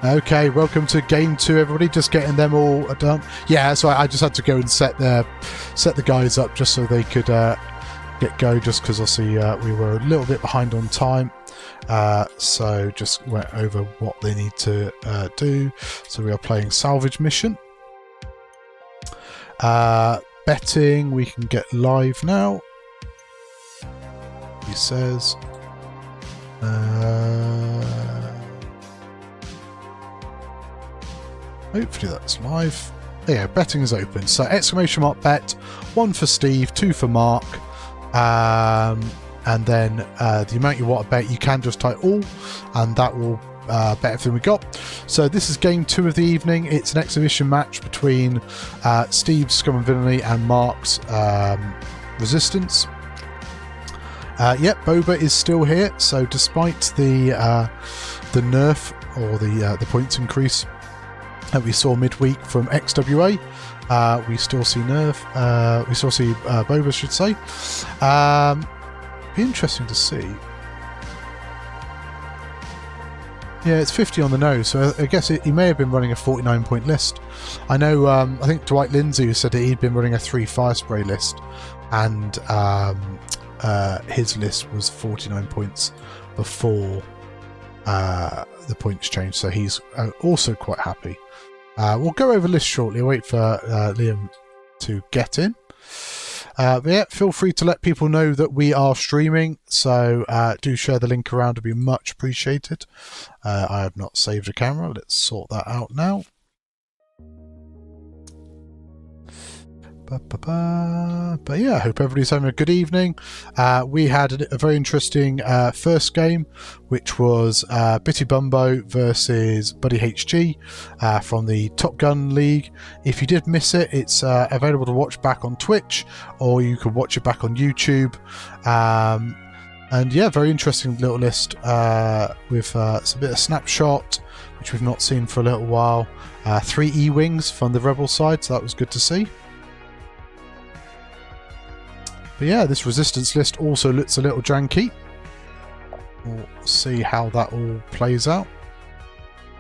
Okay, welcome to game 2, everybody. Just getting them all done. Yeah, so I just had to go and set the guys up just so they could get go. Just because obviously we were a little bit behind on time, so just went over what they need to do. So we are playing salvage mission. Betting, we can get live now. He says. Hopefully that's live. Yeah, betting is open. So exclamation mark bet, 1 for Steve, 2 for Mark, and then the amount you want to bet, you can just type all, and that will bet everything we got. So this is game 2 of the evening. It's an exhibition match between Steve's Scum and Villainy and Mark's Resistance. Yep, Boba is still here. So despite the nerf or the points increase that we saw midweek from XWA, we still see we still see Boba, I should say. Be interesting to see. Yeah, it's 50 on the nose, so I guess he may have been running a 49-point list. I know, I think Dwight Lindsay said that he'd been running a 3 fire spray list, and his list was 49 points before the points changed, so he's also quite happy. We'll go over list shortly. I'll wait for Liam to get in. But yeah, feel free to let people know that we are streaming, so do share the link around, it'd be much appreciated. I have not saved a camera, let's sort that out now. But yeah, I hope everybody's having a good evening. We had a very interesting first game, which was Bitty Bumbo versus Buddy HG from the Top Gun League. If you did miss it, it's available to watch back on Twitch, or you can watch it back on YouTube. And yeah, very interesting little list with a bit of snapshot, which we've not seen for a little while. 3 E-Wings from the Rebel side, so that was good to see. But yeah, this resistance list also looks a little janky. We'll see how that all plays out.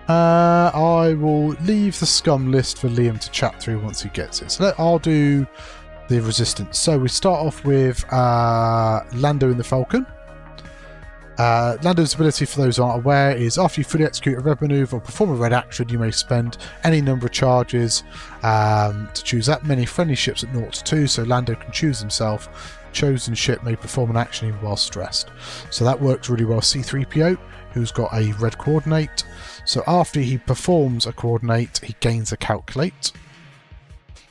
I will leave the Scum list for Liam to chat through once he gets it. So I'll do the resistance. So we start off with Lando in the Falcon. Lando's ability, for those who aren't aware, is after you fully execute a red maneuver or perform a red action, you may spend any number of charges to choose that many friendly ships at 0 to 2, so Lando can choose himself. Chosen ship may perform an action even while stressed. So that works really well. C-3PO, who's got a red coordinate. So after he performs a coordinate, he gains a calculate.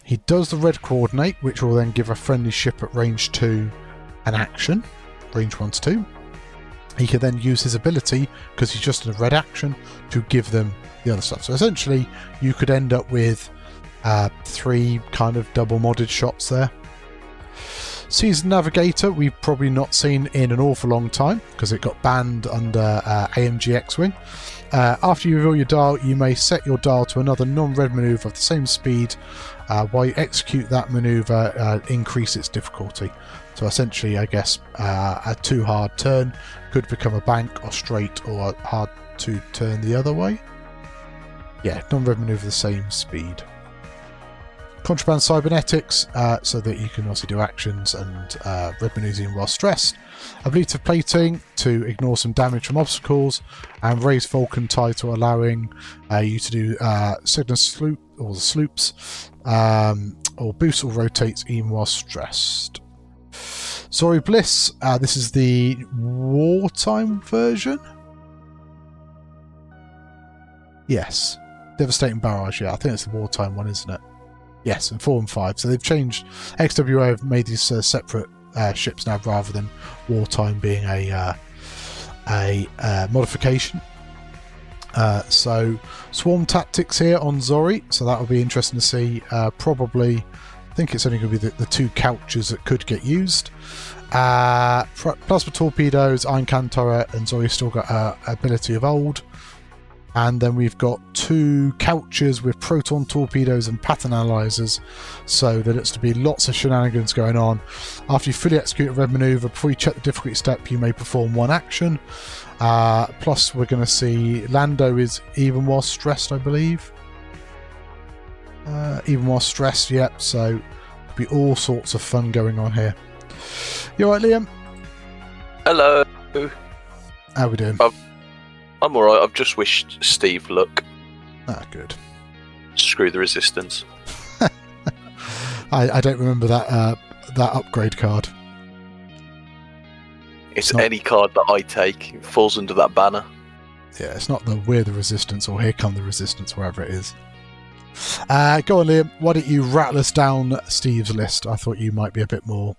He does the red coordinate, which will then give a friendly ship at range 2 an action, range 1 to 2. He can then use his ability, because he's just in a red action, to give them the other stuff. So essentially, you could end up with 3 kind of double modded shots there. Seasoned Navigator, we've probably not seen in an awful long time, because it got banned under AMG X-Wing. After you reveal your dial, you may set your dial to another non-red maneuver of the same speed. While you execute that maneuver, increase its difficulty. So essentially, I guess, a too hard turn could become a bank or straight, or hard to turn the other way. Yeah, non-red maneuver the same speed. Contraband Cybernetics, so that you can also do actions and red maneuvers while stressed. Ablative Plating to ignore some damage from obstacles, and Raise Falcon title, allowing you to do Cygnus Sloop or the sloops, or boost or rotates even while stressed. Zori Bliss, this is the wartime version? Yes. Devastating Barrage, yeah, I think it's the wartime one, isn't it? Yes, and 4 and 5. So they've changed. XWA have made these separate ships now, rather than wartime being a modification. So swarm tactics here on Zori, so that will be interesting to see. Probably, I think it's only going to be the 2 couches that could get used. Plasma torpedoes, Iron Cannon turret, and Zori's still got ability of old. And then we've got 2 couches with proton torpedoes and pattern analyzers, so there looks to be lots of shenanigans going on. After you fully execute a red maneuver, before you check the difficulty step, you may perform 1 action. Plus, we're going to see Lando is even while stressed, I believe. Even while stressed, yep. So, be all sorts of fun going on here. You alright, Liam? Hello. How we doing? I'm alright. I've just wished Steve luck. Ah, good. Screw the resistance. I don't remember that upgrade card. It's any card that I take. It falls under that banner. Yeah, it's not the We're the Resistance or Here Come the Resistance, wherever it is. Go on, Liam. Why don't you rattle us down Steve's list? I thought you might be a bit more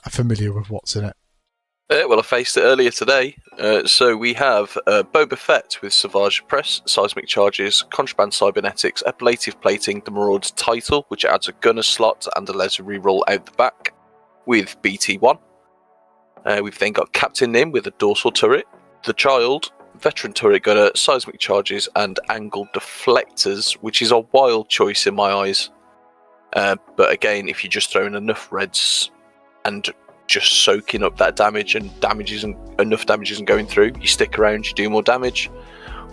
familiar with what's in it. Well, I faced it earlier today. So we have Boba Fett with Savage Press, Seismic Charges, Contraband Cybernetics, Ablative Plating, the Maraud's Title, which adds a gunner slot and a laser reroll out the back, with BT-1. We've then got Captain Nim with a Dorsal Turret, The Child, Veteran Turret Gunner, Seismic Charges, and Angled Deflectors, which is a wild choice in my eyes. But again, if you're just throwing enough reds and just soaking up that damage and enough damage isn't going through, you stick around, you do more damage.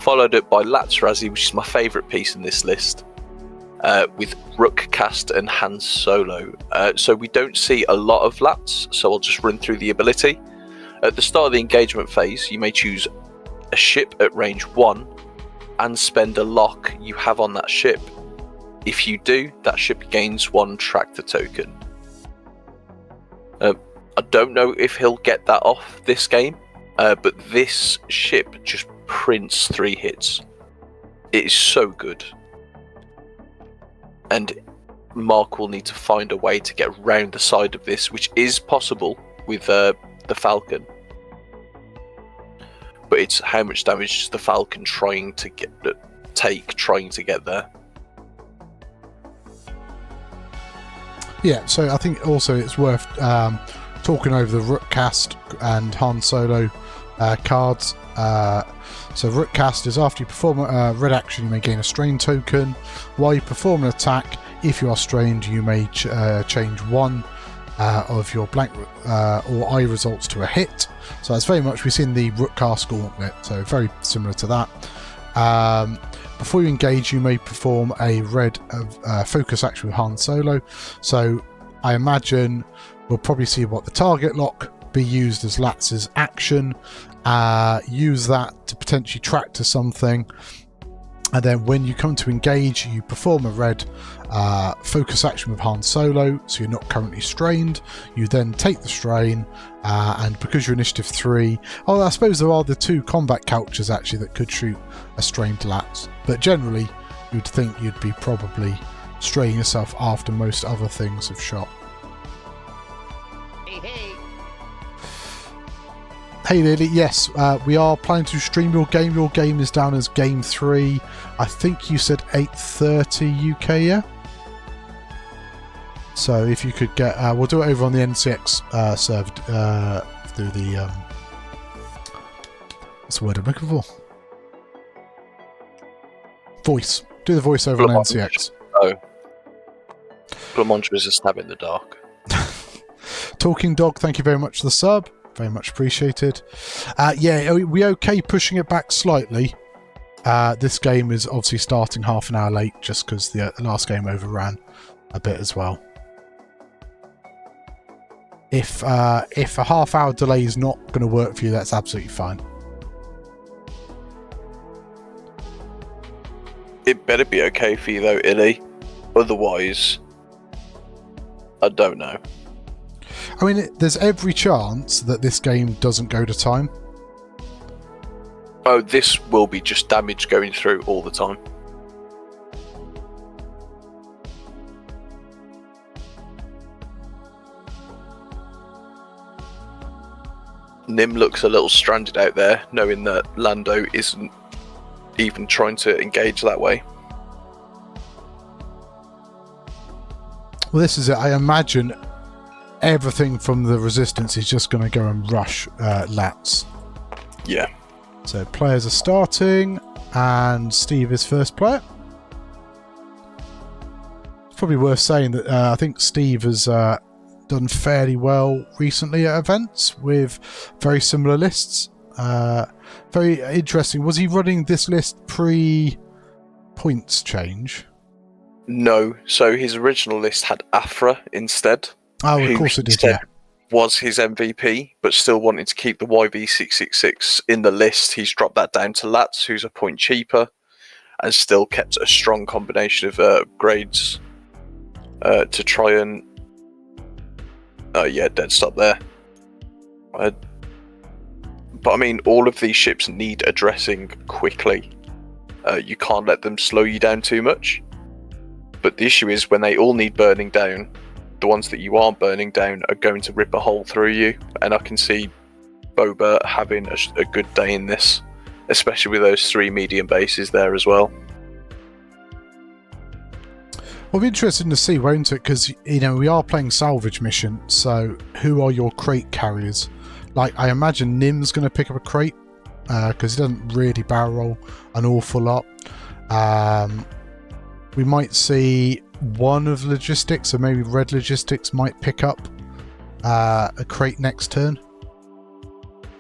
Followed up by Lats Razzie, which is my favourite piece in this list, with Rook Cast and Han Solo. So we don't see a lot of Lats, so I'll just run through the ability. At the start of the engagement phase, you may choose a ship at range 1 and spend a lock you have on that ship. If you do, that ship gains 1 tractor token. I don't know if he'll get that off this game, but this ship just prints 3 hits. It is so good. And Mark will need to find a way to get round the side of this, which is possible with the Falcon. But it's how much damage is the Falcon trying to get there. Yeah, so I think also it's worth talking over the Rookcast and Han Solo cards. So Rookcast is after you perform a red action, you may gain a strain token. While you perform an attack, if you are strained, you may change 1 of your blank or eye results to a hit. So that's very much, we've seen the Rookcast gauntlet, so very similar to that. Before you engage, you may perform a red focus action with Han Solo. So I imagine we'll probably see what the target lock be used as Latz's action. Use that to potentially track to something. And then when you come to engage, you perform a red focus action with Han Solo, so you're not currently strained. You then take the strain, and because you're initiative 3, I suppose there are the 2 combat couches actually that could shoot a strained Latz, but generally you'd think you'd be probably straining yourself after most other things have shot. Hey Lily, yes, we are planning to stream your game. Your game is down as Game 3. I think you said 8:30 UK, yeah? So if you could get... we'll do it over on the NCX server through the... what's the word I'm looking for? Voice. Do the voice over on NCX. Oh. Blancmange is a stab in the dark. Talking Dog, thank you very much for the sub. Very much appreciated. Yeah, are we okay pushing it back slightly? This game is obviously starting half an hour late just because the last game overran a bit as well. If a half hour delay is not going to work for you, that's absolutely fine. It better be okay for you though, Illy. Otherwise, I don't know. I mean, there's every chance that this game doesn't go to time. Oh, this will be just damage going through all the time. Nim looks a little stranded out there, knowing that Lando isn't even trying to engage that way. Well, this is it. I imagine everything from the Resistance is just going to go and rush Lats. Yeah. So players are starting. and Steve is first player. It's probably worth saying that I think Steve has done fairly well recently at events with very similar lists. Very interesting. Was he running this list pre-points change? No, so his original list had Afra instead. Oh, of course it did, yeah. Was his MVP, but still wanting to keep the YV666 in the list. He's dropped that down to Lats, who's a point cheaper, and still kept a strong combination of grades to try and... dead stop there. But I mean, all of these ships need addressing quickly. You can't let them slow you down too much. But the issue is when they all need burning down, the ones that you aren't burning down are going to rip a hole through you. And I can see Boba having a good day in this, especially with those 3 medium bases there as well. Well, it'll be interesting to see, won't it? Because, we are playing salvage mission, so who are your crate carriers? Like, I imagine Nim's going to pick up a crate, because he doesn't really barrel roll an awful lot. We might see one of logistics, or maybe red logistics might pick up a crate next turn.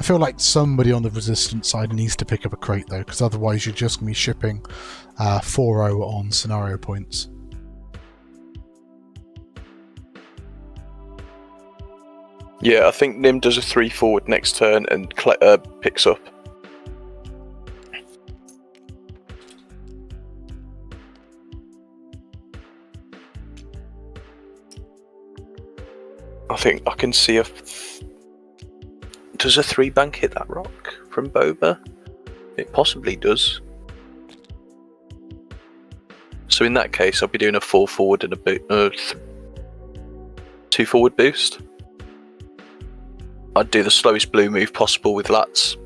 I feel like somebody on the resistance side needs to pick up a crate, though, because otherwise you're just going to be shipping 4-0 on scenario points. Yeah, I think Nim does a 3 forward next turn and picks up. I think I can see does a 3 bank hit that rock from Boba? It possibly does. So in that case, I'll be doing a 4 forward and a 2 forward boost. I'd do the slowest blue move possible with Lats.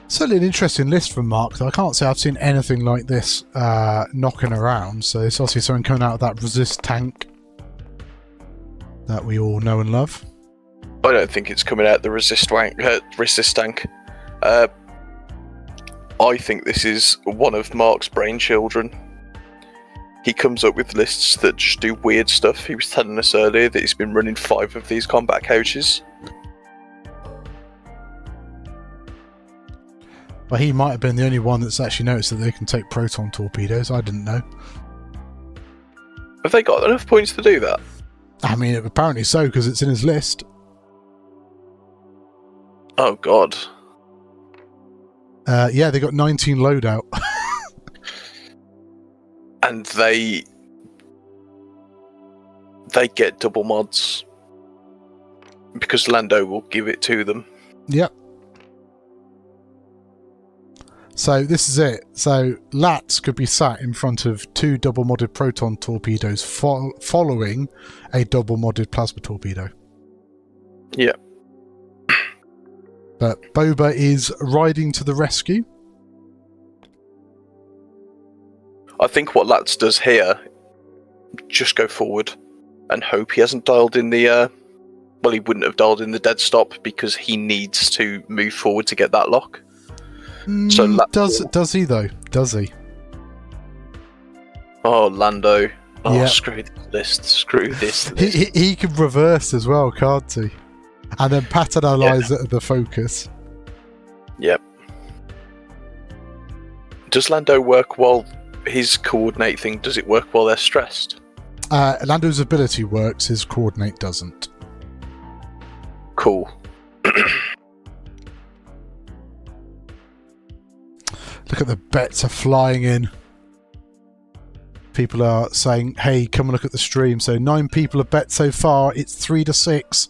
Certainly an interesting list from Mark, though I can't say I've seen anything like this knocking around, so it's obviously something coming out of that resist tank that we all know and love. I don't think it's coming out the resist tank. I think this is one of Mark's brainchildren. He comes up with lists that just do weird stuff. He was telling us earlier that he's been running 5 of these combat couches. Well, he might have been the only one that's actually noticed that they can take proton torpedoes. I didn't know. Have they got enough points to do that? I mean, apparently so, because it's in his list. Oh, God. Yeah, they got 19 loadout. And they get double mods. Because Lando will give it to them. Yep. So this is it. So Lats could be sat in front of 2 double modded proton torpedoes following a double modded plasma torpedo. Yeah. But Boba is riding to the rescue. I think what Lats does here, just go forward and hope he hasn't dialed in the... well, he wouldn't have dialed in the dead stop because he needs to move forward to get that lock. So does he though? Does he? Oh, Lando. Oh, yeah. Screw this list. Screw this list. He can reverse as well, can't he? And then paternalise the focus. Yep. Does Lando work while his coordinate thing, does it work while they're stressed? Lando's ability works, his coordinate doesn't. Cool. Look at the bets are flying in. People are saying, hey, come and look at the stream. So 9 people have bet so far. It's 3-6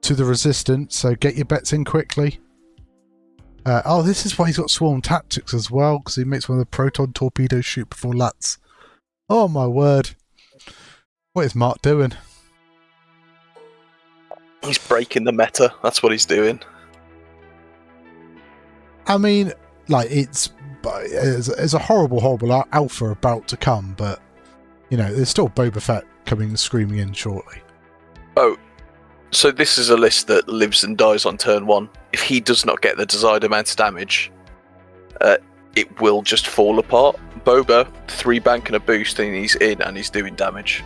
to the resistance. So get your bets in quickly. Oh, this is why he's got swarm tactics as well, because he makes one of the proton torpedoes shoot before Lats. Oh my word. What is Mark doing? He's breaking the meta. That's what he's doing. I mean, like it's a horrible alpha about to come, but there's still Boba Fett coming screaming in shortly. Oh, so this is a list that lives and dies on turn 1. If he does not get the desired amount of damage, it will just fall apart. Boba, 3 bank and a boost, and he's in and he's doing damage.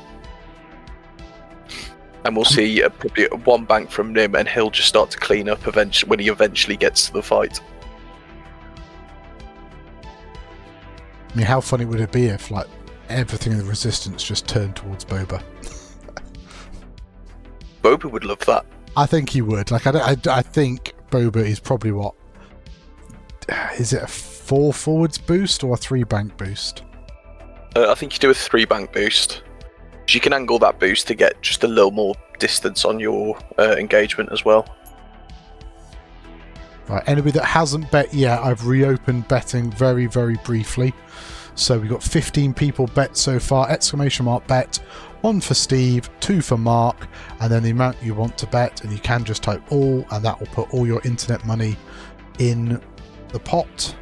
And we'll see probably 1 bank from Nim, and he'll just start to clean up eventually when he eventually gets to the fight. I mean, how funny would it be if like everything in the Resistance just turned towards Boba? Boba would love that. I think he would. Like, I think Boba is probably what? Is it a 4 forwards boost or a 3 bank boost? I think you do a 3 bank boost. You can angle that boost to get just a little more distance on your engagement as well. Right, anybody that hasn't bet yet, I've reopened betting very, very briefly. So we've got 15 people bet so far. Exclamation mark bet. 1 for Steve, 2 for Mark, and then the amount you want to bet, and you can just type all, and that will put all your internet money in the pot.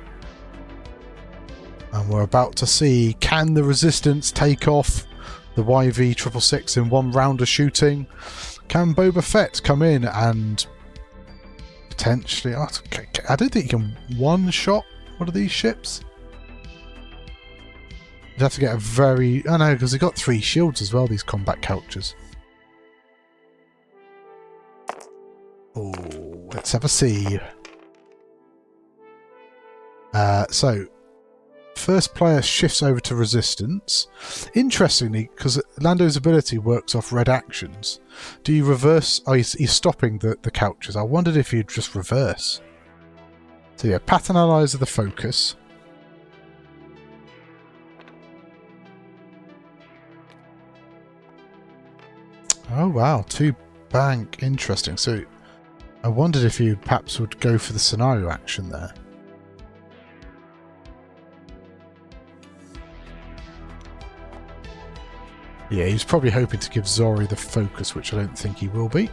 And we're about to see, can the Resistance take off the YV666 in 1 round of shooting? Can Boba Fett come in and potentially... I don't think you can one-shot one of these ships. You'd have to get a very... Oh no, because they've got 3 shields as well, these combat couchers. Oh, let's have a see. So, first player shifts over to Resistance. Interestingly, because Lando's ability works off red actions, do you reverse... Oh, he's stopping the couchers. I wondered if you'd just reverse. So yeah, pattern allies are the focus. Oh wow, 2 bank. Interesting. So I wondered if you perhaps would go for the scenario action there. Yeah, he's probably hoping to give Zori the focus, which I don't think he will be.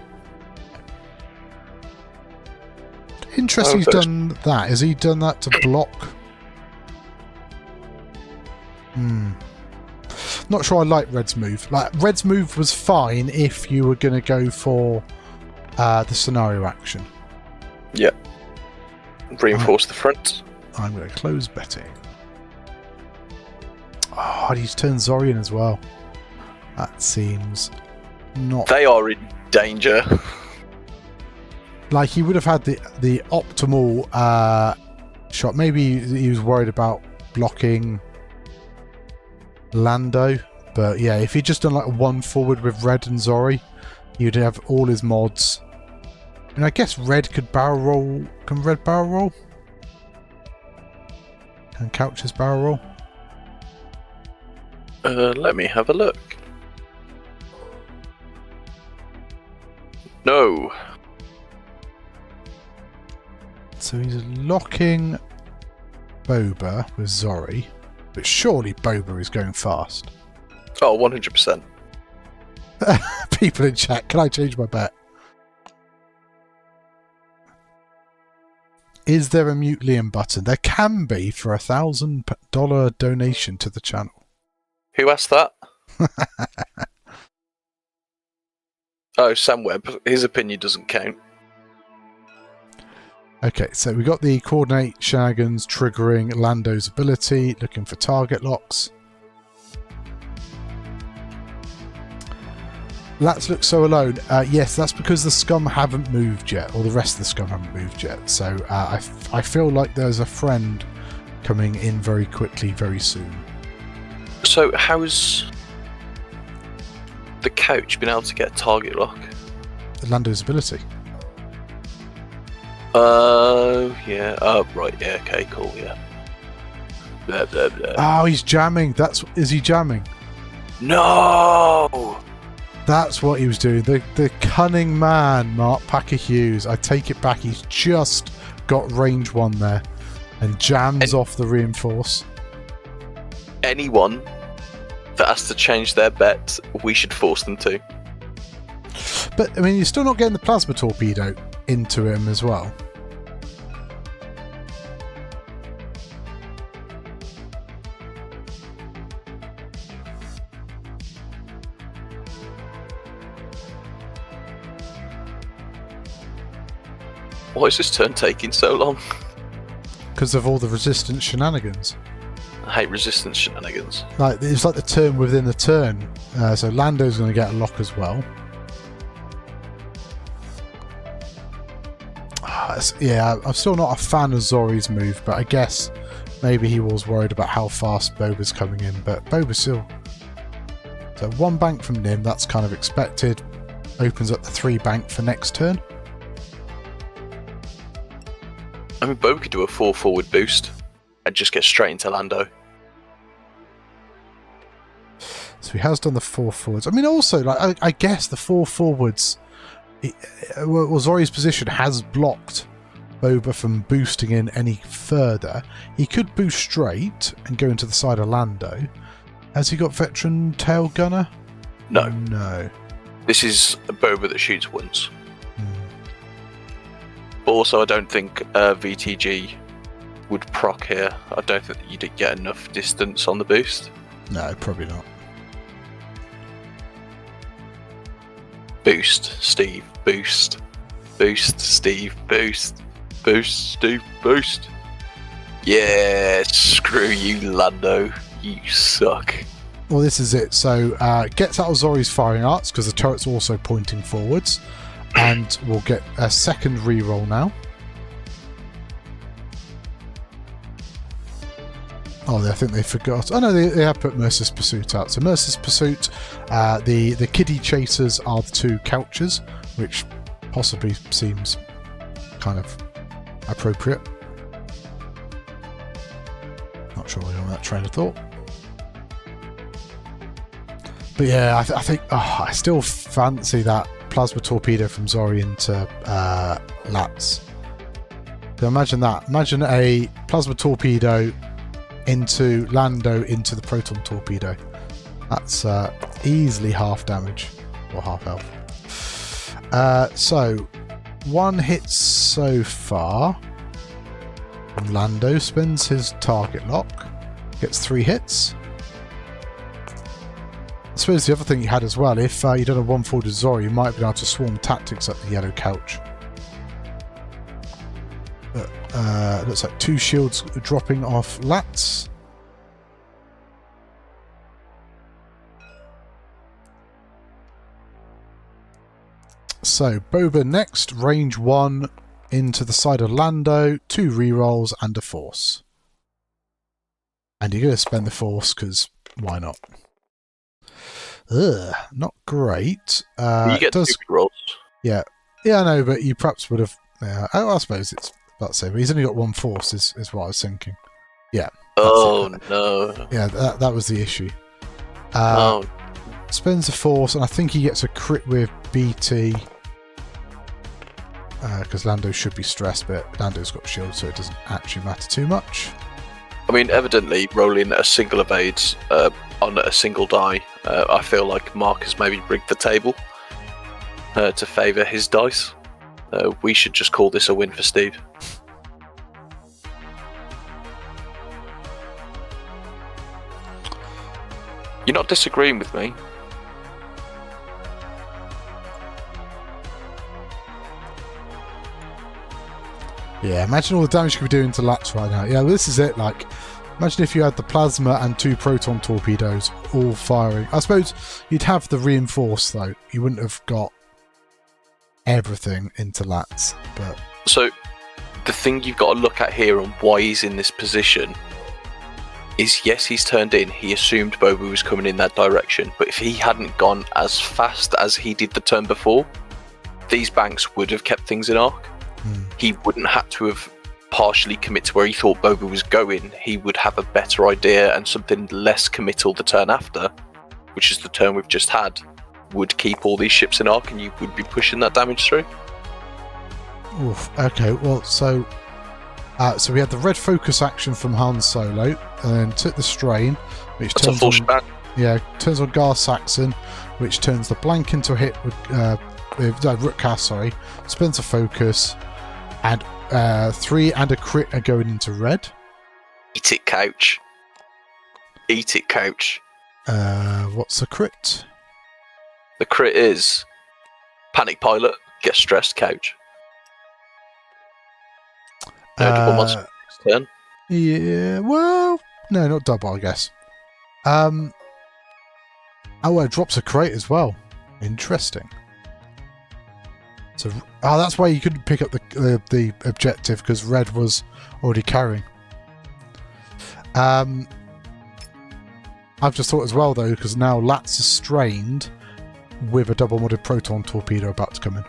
Interesting he's done that. Has he done that to block? Not sure I like Red's move. Like, Red's move was fine if you were going to go for the scenario action. Yeah. Reinforce the front. I'm going to close betting. Oh, he's turned Zorian as well. That seems not... They are in danger. Like, he would have had the optimal shot. Maybe he was worried about blocking Lando, but yeah, if he'd just done like 1 forward with Red and Zori, you'd have all his mods. And I guess Red could barrel roll. Can Red barrel roll? Can Couches barrel roll? Let me have a look. No. So he's locking Boba with Zori, but surely Boba is going fast. Oh, 100%. People in chat, can I change my bet? Is there a Mute Liam button? There can be for $1,000 donation to the channel. Who asked that? Oh, Sam Webb. His opinion doesn't count. Okay, so we got the coordinate shenanigans triggering Lando's ability, looking for target locks. Let's look so alone. Yes, that's because the Scum haven't moved yet, or the rest of the Scum haven't moved yet. So I feel like there's a friend coming in very quickly, very soon. So how's the couch been able to get a target lock? Lando's ability. Yeah. Right. Yeah. Okay. Cool. Yeah. Blah blah blah. Oh, he's jamming. Is he jamming? No. That's what he was doing. The cunning man, Mark Packer Hughes. I take it back. He's just got range 1 there, and jams off the reinforce. Anyone that has to change their bet, we should force them to. But I mean, you're still not getting the plasma torpedo into him as well. Why is this turn taking so long? Because of all the resistance shenanigans. I hate resistance shenanigans. Like it's like the turn within the turn. So Lando's going to get a lock as well. Yeah, I'm still not a fan of Zori's move, but I guess maybe he was worried about how fast Boba's coming in. But Boba's still. So 1 bank from Nim, that's kind of expected. Opens up the 3 bank for next turn. I mean, Boba could do a 4 forward boost and just get straight into Lando. So he has done the 4 forwards. I mean, also, like I guess the 4 forwards. Zori's position has blocked Boba from boosting in any further. He could boost straight and go into the side of Lando. Has he got veteran tail gunner? No. No. This is a Boba that shoots once. But also, I don't think VTG would proc here. I don't think that you'd get enough distance on the boost. No, probably not. Boost, Steve, boost. Boost, Steve, boost. Boost, Steve, boost. Yeah, screw you, Lando. You suck. Well, this is it. So, gets out of Zori's firing arts because the turret's also pointing forwards. And we'll get a second reroll now. Oh, I think they forgot. Oh no, they have put Mercer's Pursuit out. So Mercer's Pursuit, the kiddie chasers are the 2 couchers, which possibly seems kind of appropriate. Not sure on that train of thought. But yeah, I think I still fancy that plasma torpedo from Zori into Lats. So imagine that. Imagine a plasma torpedo into Lando into the proton torpedo. That's easily half damage or half health. So 1 hit so far. And Lando spends his target lock, gets 3 hits. I suppose the other thing you had as well, if you done a 1 forward with Zori, you might have been able to swarm tactics at the yellow couch. But looks like 2 shields dropping off Lats. So Boba next, range 1 into the side of Lando, 2 rerolls and a force. And you're going to spend the force because why not? Ugh, not great. You get 2 rolls. Yeah, I know, but you perhaps would have. I suppose it's about the same. He's only got 1 force, is what I was thinking. Yeah. Oh no. Yeah, that was the issue. Oh. Spends a force, and I think he gets a crit with BT. Because Lando should be stressed, but Lando's got shield, so it doesn't actually matter too much. I mean, evidently, rolling a single evade on a single die, I feel like Mark has maybe rigged the table to favour his dice. We should just call this a win for Steve. You're not disagreeing with me. Yeah, imagine all the damage you could be doing to Lats right now. Yeah, well, this is it. Like, imagine if you had the plasma and 2 proton torpedoes all firing. I suppose you'd have the reinforce though. You wouldn't have got everything into Lats. But so, the thing you've got to look at here on why he's in this position is, yes, he's turned in. He assumed Boba was coming in that direction, but if he hadn't gone as fast as he did the turn before, these banks would have kept things in arc. He wouldn't have to have partially commit to where he thought Boba was going. He would have a better idea, and something less committal the turn after, which is the turn we've just had, would keep all these ships in arc, and you would be pushing that damage through. Oof. Okay, well, so we had the red focus action from Han Solo, and then took the strain, which That's a full shot. Yeah, turns on Gar Saxon, which turns the blank into a hit with Rookcast, sorry, spends a focus, and 3 and a crit are going into red. Eat it, couch. Eat it, couch. What's the crit? The crit is Panic Pilot, get stressed, couch. Double mods next turn. Yeah, well, no, not double, I guess. Oh, well, it drops a crate as well. Interesting. So, that's why you couldn't pick up the objective, because red was already carrying. I've just thought as well, though, because now Lats is strained with a double modded proton torpedo about to come in.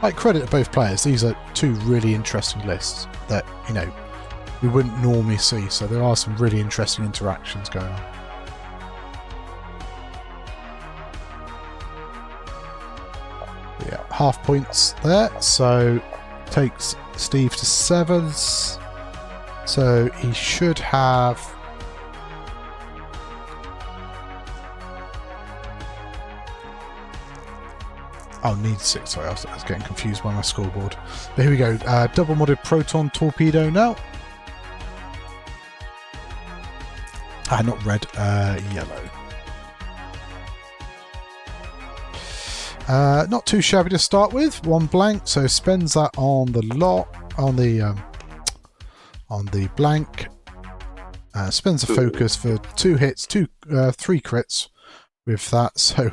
Like, credit to both players, these are two really interesting lists that, you know, we wouldn't normally see, so there are some really interesting interactions going on. Yeah, half points there, so takes Steve to 7s, so he should have... Oh, needs 6. Sorry, I was getting confused by my scoreboard. But here we go. Double modded proton torpedo now. Not red, yellow. Not too shabby to start with. 1 blank, so spends that on the lot, on the blank. Spends a focus for 2 hits, 3 crits with that. So.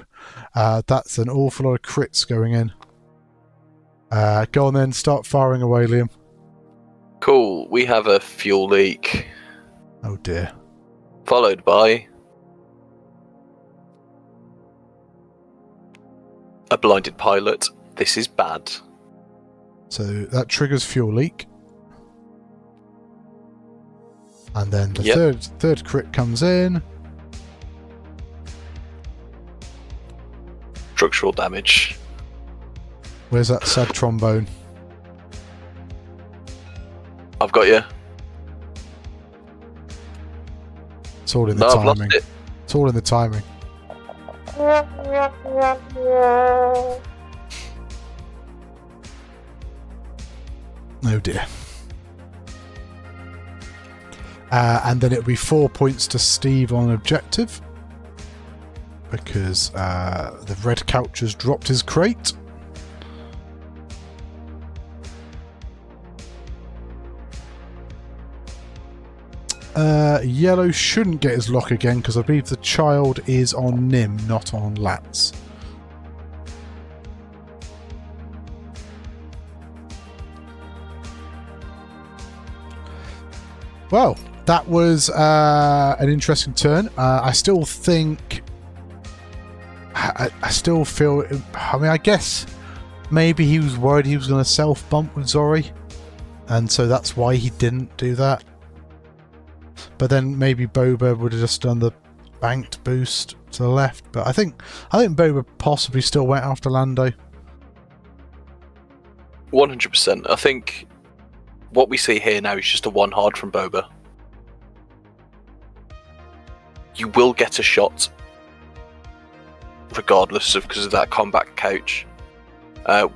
That's an awful lot of crits going in. Go on then, start firing away, Liam. Cool, we have a fuel leak. Oh dear. Followed by a blinded pilot. This is bad. So that triggers fuel leak. And then the third crit comes in. Structural damage. Where's that sad trombone? I've got you. It's all in the timing. It's all in the timing. Oh dear. And then it'll be 4 points to Steve on objective, because the red couch has dropped his crate. Yellow shouldn't get his lock again, because I believe the child is on Nim, not on Lats. Well, that was an interesting turn. I still think... I still feel... I mean, I guess maybe he was worried he was going to self-bump with Zori, and so that's why he didn't do that. But then maybe Boba would have just done the banked boost to the left. But I think Boba possibly still went after Lando. 100%. I think what we see here now is just a 1 hard from Boba. You will get a shot, regardless of, because of that combat couch. I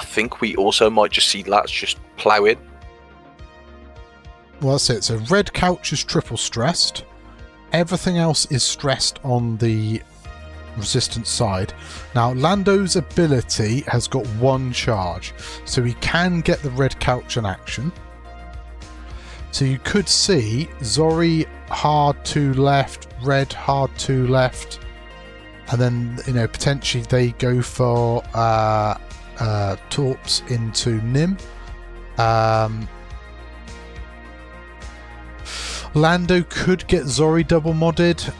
think we also might just see Lats just plough in. Well, that's it. So red couch is triple stressed. Everything else is stressed on the resistance side. Now, Lando's ability has got 1 charge, so he can get the red couch in action. So you could see Zori hard 2 left, red hard 2 left, and then, you know, potentially they go for torps into Nim. Lando could get Zori double modded,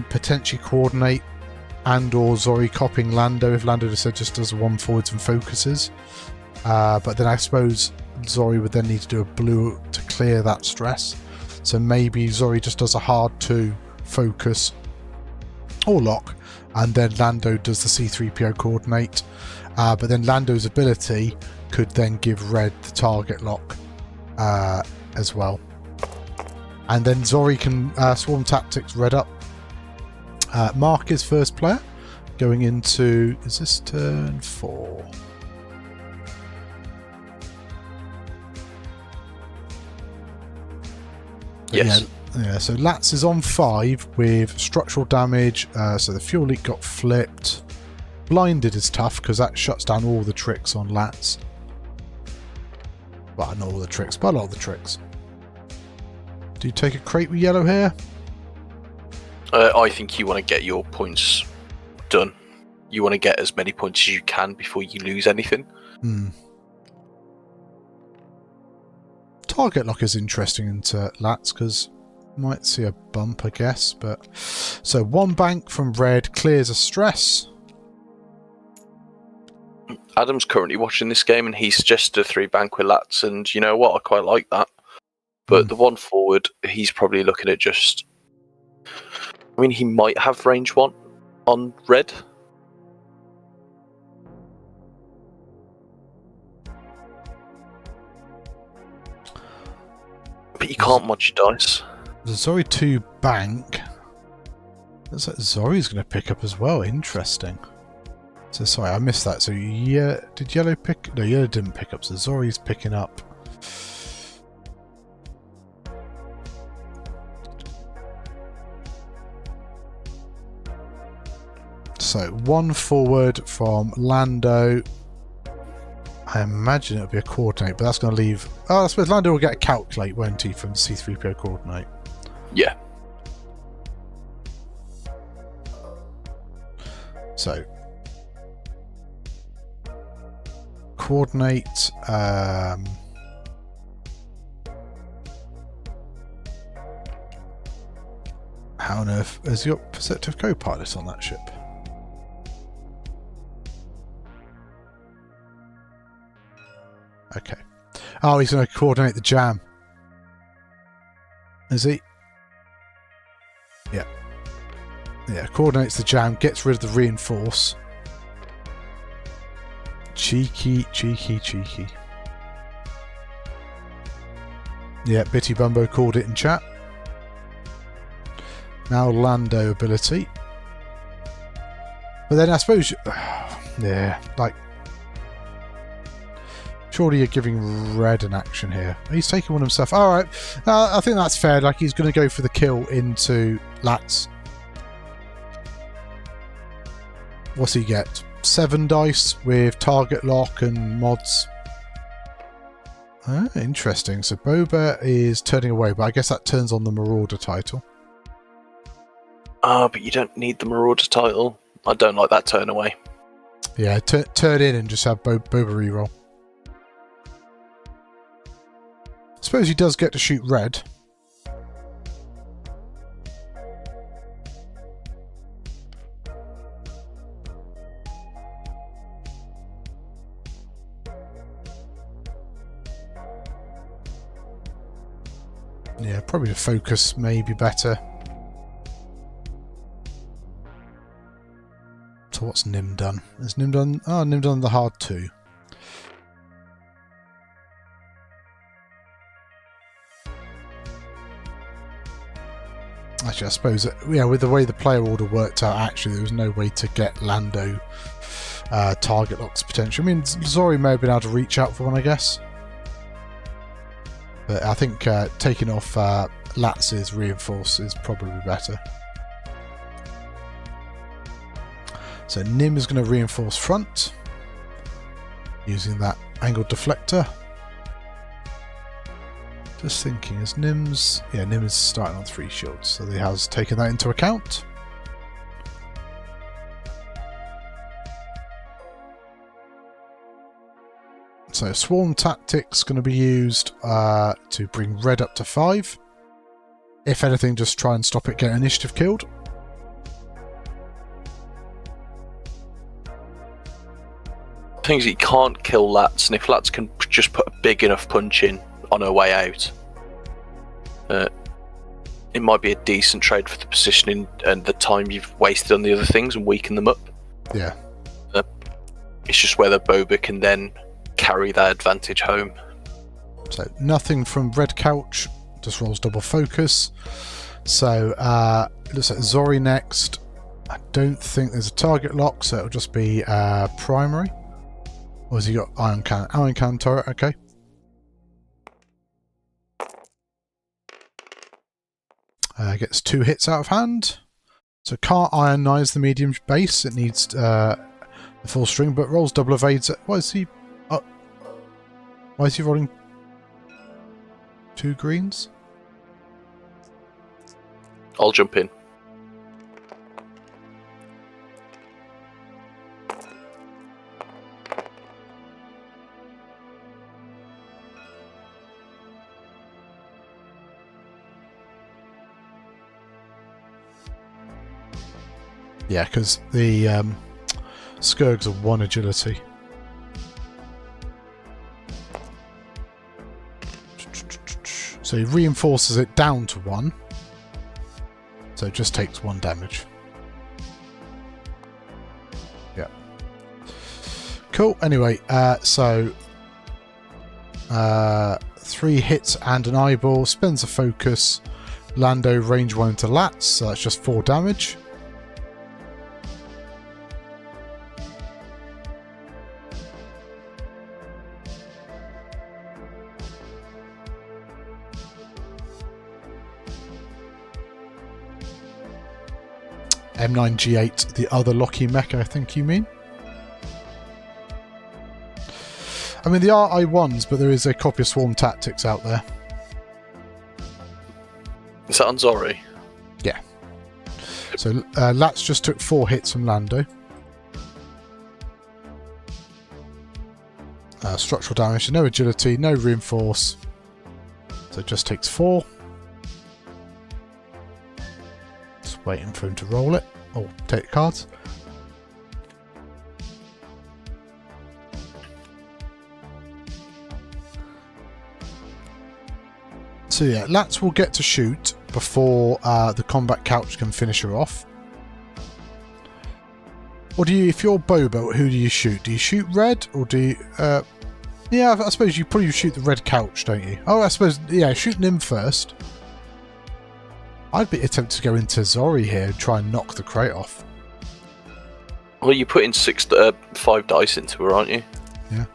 potentially coordinate, and or Zori copying Lando if Lando just does 1 forwards and focuses. But then I suppose Zori would then need to do a blue to clear that stress. So maybe Zori just does a hard 2 focus or lock, and then Lando does the C-3PO coordinate. But then Lando's ability could then give red the target lock as well. And then Zori can swarm tactics red up. Mark is first player, going into, is this turn 4? But Yes. yeah, so Lats is on 5 with structural damage, so the fuel leak got flipped. Blinded is tough because that shuts down all the tricks on Lats. Well, not all the tricks, but a lot of the tricks. Do you take a crate with yellow here? I think you want to get your points done. You want to get as many points as you can before you lose anything. Target lock is interesting into Lats because might see a bump, I guess. But so 1 bank from red clears a stress. Adam's currently watching this game and he suggested a 3 bank with Lats, and you know what? I quite like that. But the 1 forward, he's probably looking at just... I mean, he might have range 1 on red. But you can't mod your dice. The Zori 2 bank. Looks like Zori's going to pick up as well. Interesting. So sorry, I missed that. So yeah, did yellow pick? No, yellow didn't pick up. So Zori's picking up. So 1 forward from Lando. I imagine it'll be a coordinate, but that's going to leave... Oh, I suppose Lando will get a calculate, won't he, from C3PO coordinate? Yeah. So... Coordinate... How on earth... Has he got Perceptive Co-Pilot on that ship? Okay. Oh, he's going to coordinate the jam. Is he? Yeah. Yeah, coordinates the jam, gets rid of the reinforce. Cheeky, cheeky, cheeky. Yeah, Bitty Bumbo called it in chat. Now Lando ability. But then I suppose... yeah, like... Surely you're giving red an action here. He's taking one himself. Alright, I think that's fair. Like, he's going to go for the kill into Lats. What's he get? 7 dice with target lock and mods. Interesting. So Boba is turning away, but I guess that turns on the Marauder title. But you don't need the Marauder title. I don't like that turn away. Yeah, turn in and just have Boba reroll. Suppose he does get to shoot red. Yeah, probably the focus may be better. So what's Nim done? Has Nim done... Oh, Nim done the hard 2. Actually, I suppose, yeah, with the way the player order worked out, actually, there was no way to get Lando target locks potential. I mean, Zori may have been able to reach out for one, I guess. But I think taking off Lats's reinforce is probably better. So Nim is going to reinforce front using that angled deflector. Just thinking, is Nim's... Yeah, Nim is starting on 3 shields, so he has taken that into account. So Swarm Tactics going to be used to bring red up to 5. If anything, just try and stop it getting initiative killed. Things he can't kill Lats, and if Lats can just put a big enough punch in on her way out, it might be a decent trade for the positioning and the time you've wasted on the other things and weaken them up. Yeah. It's just whether Boba can then carry that advantage home. So nothing from Red Couch, just rolls double focus. So it looks like Zori next. I don't think there's a target lock, so it'll just be primary. Or has he got ion cannon? Ion cannon turret, okay. Gets 2 hits out of hand. So can't ionize the medium base. It needs the full string, but rolls double evades. Why is he rolling 2 greens? I'll jump in. Yeah, because the Skurgs are 1 agility. So he reinforces it down to 1. So it just takes 1 damage. Yeah. Cool. Anyway, so 3 hits and an eyeball. Spends a focus. Lando range 1 into lats, so that's just 4 damage. M9G8, the other Locky mecha, I think you mean. I mean, they are I1s, but there is a copy of Swarm Tactics out there. Is that on Zori? Yeah. So Lats just took 4 hits from Lando. Structural damage, no agility, no reinforce. So it just takes 4. Just waiting for him to roll it. Or take the cards. So yeah, Lats will get to shoot before the combat couch can finish her off. Or do you, if you're Boba, who do you shoot? Do you shoot red, or do you... yeah, I suppose you probably shoot the red couch, don't you? Oh, I suppose, yeah, shooting him first. I'd be tempted to go into Zori here and try and knock the crate off. Well, you're putting 5 dice into her, aren't you? Yeah.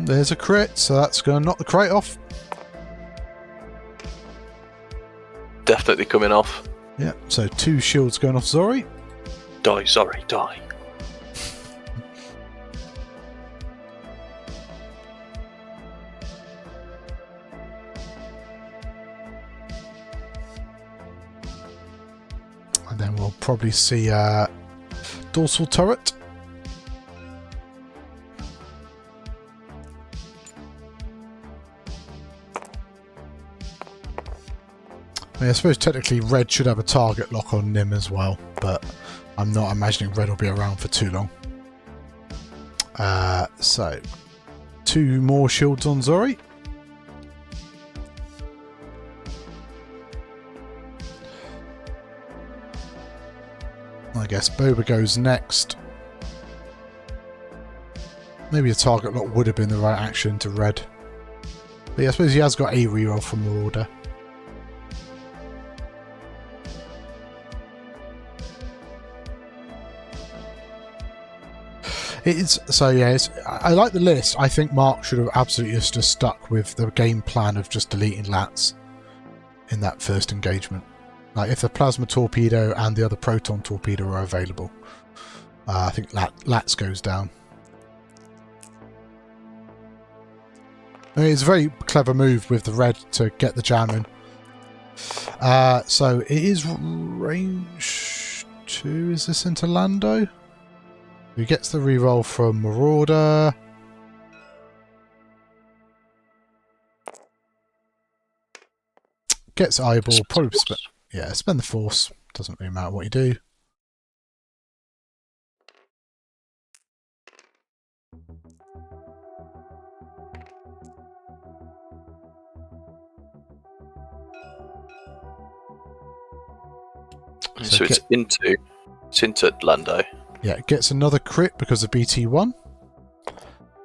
There's a crit, so that's going to knock the crate off. Definitely coming off. Yeah, so 2 shields going off Zori. Die, Zori, die. And then we'll probably see dorsal turret. I mean, I suppose technically red should have a target lock on Nim as well, but I'm not imagining red will be around for too long. So 2 more shields on Zori. I guess Boba goes next. Maybe a target lock would have been the right action to red. But yeah, I suppose he has got a reroll from Marauder. So yeah, I like the list. I think Mark should have absolutely just stuck with the game plan of just deleting Lats in that first engagement. Like if the plasma torpedo and the other proton torpedo are available, I think Lats goes down. I mean, it's a very clever move with the red to get the jam in. So it is range 2. Is this into Lando? He gets the reroll from Marauder. Gets eyeball. Probably spend the force. Doesn't really matter what you do. So it's into Lando. Yeah, it gets another crit because of BT1.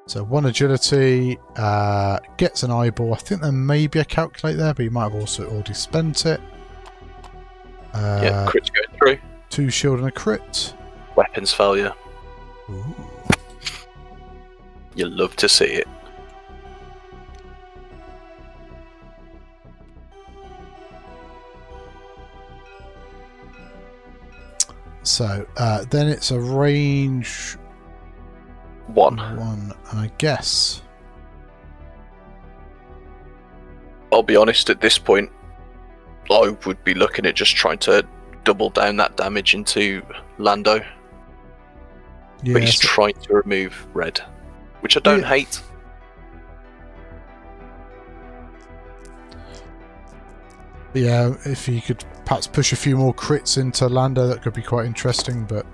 So 1 agility, gets an eyeball. I think there may be a calculate there, but you might have also already spent it. Yeah, crit's going through. 2 shield and a crit. Weapons failure. Ooh. You love to see it. So then it's a range 1. and I guess I'll be honest, at this point, I would be looking at just trying to double down that damage into Lando. But he's trying to remove red, which I don't hate. Yeah, if you could perhaps push a few more crits into Lando, that could be quite interesting. But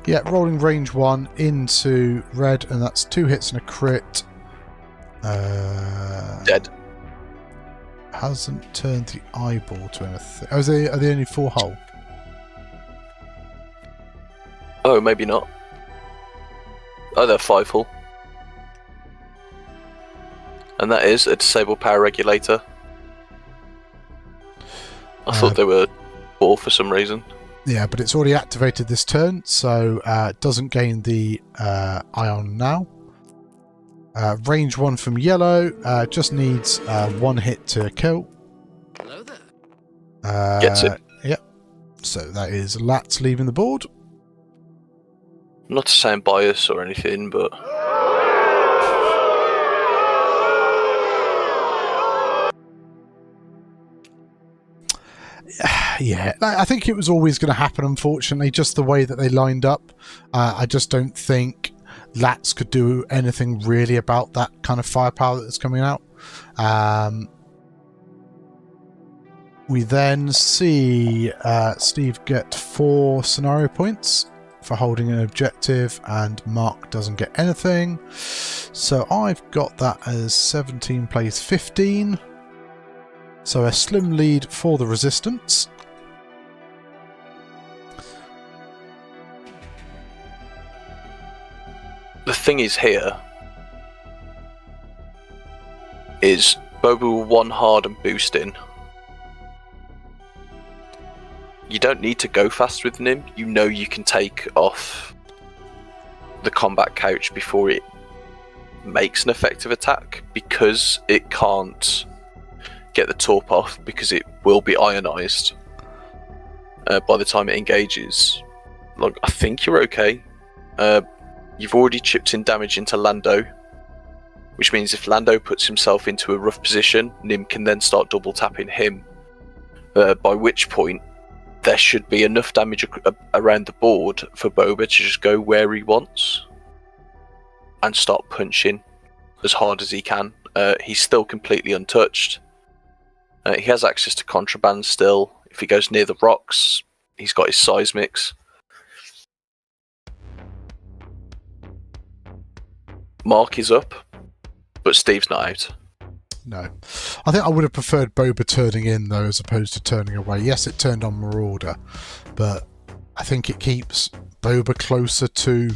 yeah, rolling range 1 into red, and that's 2 hits and a crit. Dead. Hasn't turned the eyeball to anything. Oh, are they only 4 hull? Oh, maybe not. Oh, they're 5 hull. And that is a disabled power regulator. I thought they were 4 for some reason. Yeah, but it's already activated this turn, so it doesn't gain the ion now. Range 1 from yellow, just needs 1 hit to kill. Hello there. Gets it. Yep. So that is Lats leaving the board. Not to sound biased or anything, but yeah, I think it was always going to happen, unfortunately, just the way that they lined up. I just don't think Lats could do anything really about that kind of firepower that's coming out. We then see Steve get 4 scenario points for holding an objective, and Mark doesn't get anything. So I've got that as 17 plays 15. So a slim lead for the Resistance. the thing is here is Boba will 1 hard and boost in. You don't need to go fast with Nim. You know you can take off the combat couch before it makes an effective attack, because it can't get the torp off because it will be ionized by the time it engages. Look, I think you're okay. You've already chipped in damage into Lando, which means if Lando puts himself into a rough position, Nim can then start double tapping him, by which point there should be enough damage around the board for Boba to just go where he wants and start punching as hard as he can. He's still completely untouched. He has access to contraband still. If he goes near the rocks, he's got his seismics. Mark is up, but Steve's not out. No. I think I would have preferred Boba turning in, though, as opposed to turning away. Yes, it turned on Marauder, but I think it keeps Boba closer to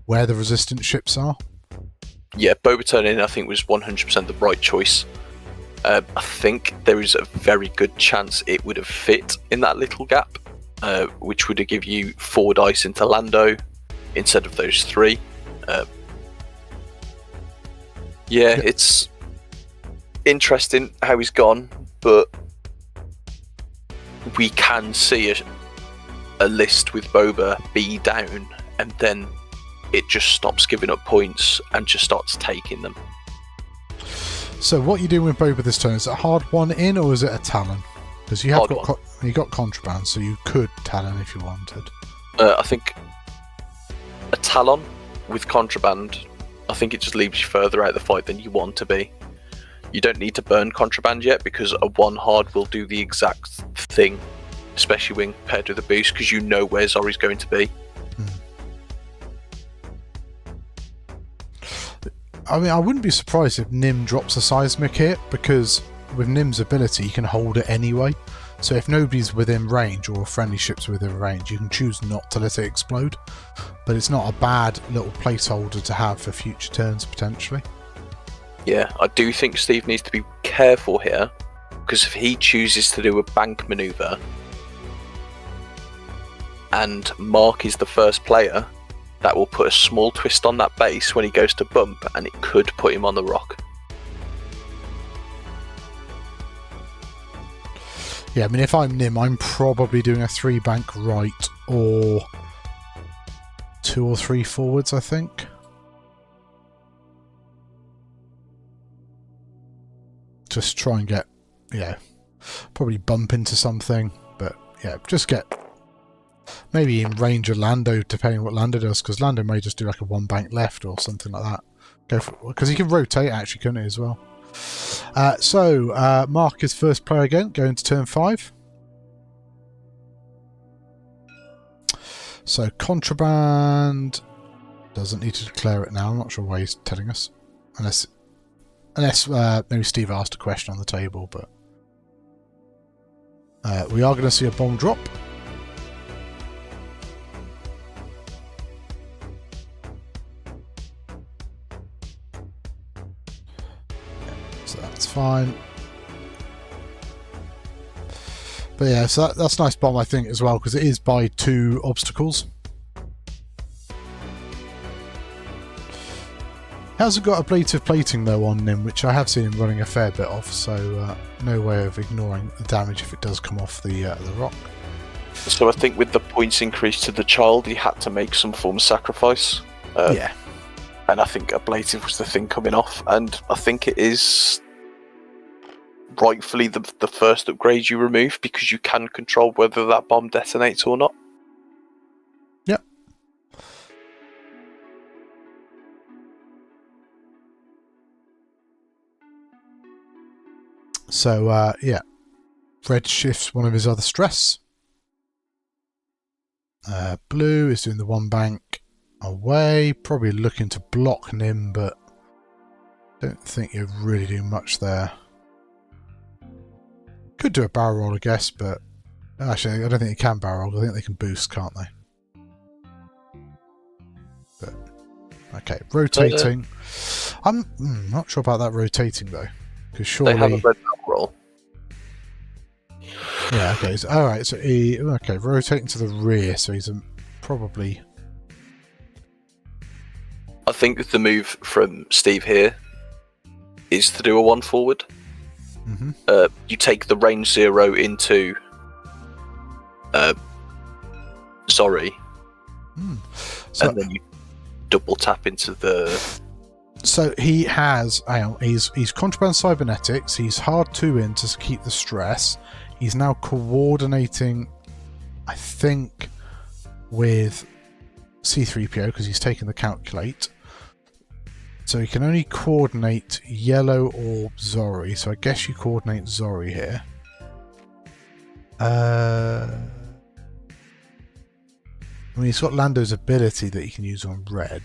where the Resistance ships are. Yeah, Boba turning in, I think, was 100% the right choice. I think there is a very good chance it would have fit in that little gap, which would have given you 4 dice into Lando instead of those 3. Yeah, it's interesting how he's gone, but we can see a list with Boba be down, and then it just stops giving up points and just starts taking them. So what are you doing with Boba this turn? Is it a hard 1 in, or is it a Talon? Because you have you got contraband, so you could Talon if you wanted. I think a Talon with contraband, I think it just leaves you further out of the fight than you want to be. You don't need to burn contraband yet, because a 1 hard will do the exact thing, especially when paired with a boost, because you know where Zori's going to be. I mean, I wouldn't be surprised if Nim drops a seismic hit, because with Nim's ability, you can hold it anyway. So if nobody's within range, or a friendly ship's within range, you can choose not to let it explode. But it's not a bad little placeholder to have for future turns, potentially. Yeah, I do think Steve needs to be careful here, because if he chooses to do a bank maneuver and Mark is the first player, that will put a small twist on that base when he goes to bump, and it could put him on the rock. Yeah, I mean, if I'm Nim, I'm probably doing a 3 bank right, or 2 or 3 forwards, I think. Just try and get, probably bump into something, but yeah, just get maybe in range of Lando, depending on what Lando does, because Lando may just do like a 1 bank left or something like that. Go for, because he can rotate actually, couldn't he, as well? So Mark is first player again, going to turn 5. So contraband doesn't need to declare it now. I'm not sure why he's telling us, unless maybe Steve asked a question on the table. But we are going to see a bomb drop. So that's fine. But yeah, so that's a nice bomb, I think, as well, because it is by 2 obstacles. He hasn't got ablative plating though on him, which I have seen him running a fair bit of, so no way of ignoring the damage if it does come off the rock. So I think with the points increase to the child, he had to make some form of sacrifice. Yeah. And I think ablative was the thing coming off, and I think it is rightfully the first upgrade you remove, because you can control whether that bomb detonates or not. Yep. So yeah, red shifts one of his other stress. Blue is doing the 1 bank away, probably looking to block Nim, but don't think you're really doing much there. Could do a barrel roll, I guess, but actually I don't think they can barrel roll. I think they can boost, can't they? But okay, rotating. I'm not sure about that rotating though, because surely they have a red barrel roll. Yeah. Okay. So, all right. So rotating to the rear. So he's probably. I think the move from Steve here is to do a 1 forward. Mm-hmm. You take the range 0 into Zori, So, and then you double tap into the. So he has. He's contraband cybernetics. He's hard 2 in to keep the stress. He's now coordinating, I think, with C3PO because he's taken the calculate. So he can only coordinate yellow or Zori. So I guess you coordinate Zori here. I mean, he's got Lando's ability that he can use on red.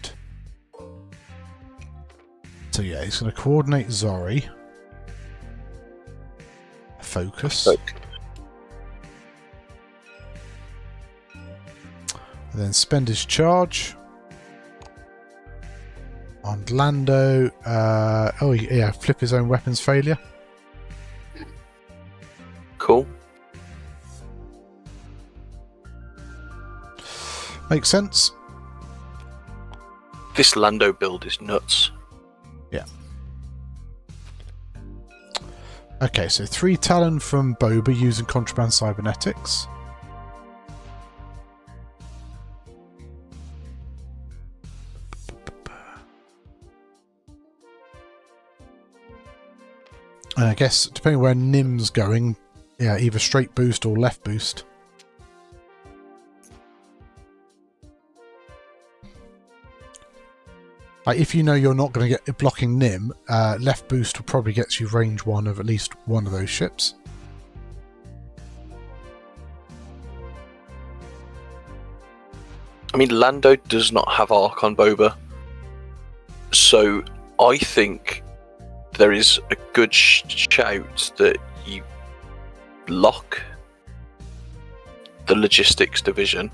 So yeah, he's going to coordinate Zori. Focus. And then spend his charge. On Lando, flip his own weapons failure. Cool. Makes sense. This Lando build is nuts. Yeah. Okay, so 3 Talon from Boba using contraband cybernetics. And I guess, depending where Nim's going, yeah, either straight boost or left boost. Like, if you know you're not going to get blocking Nim, left boost will probably get you range 1 of at least one of those ships. I mean, Lando does not have arc on Boba, so I think there is a good shout that you lock the logistics division.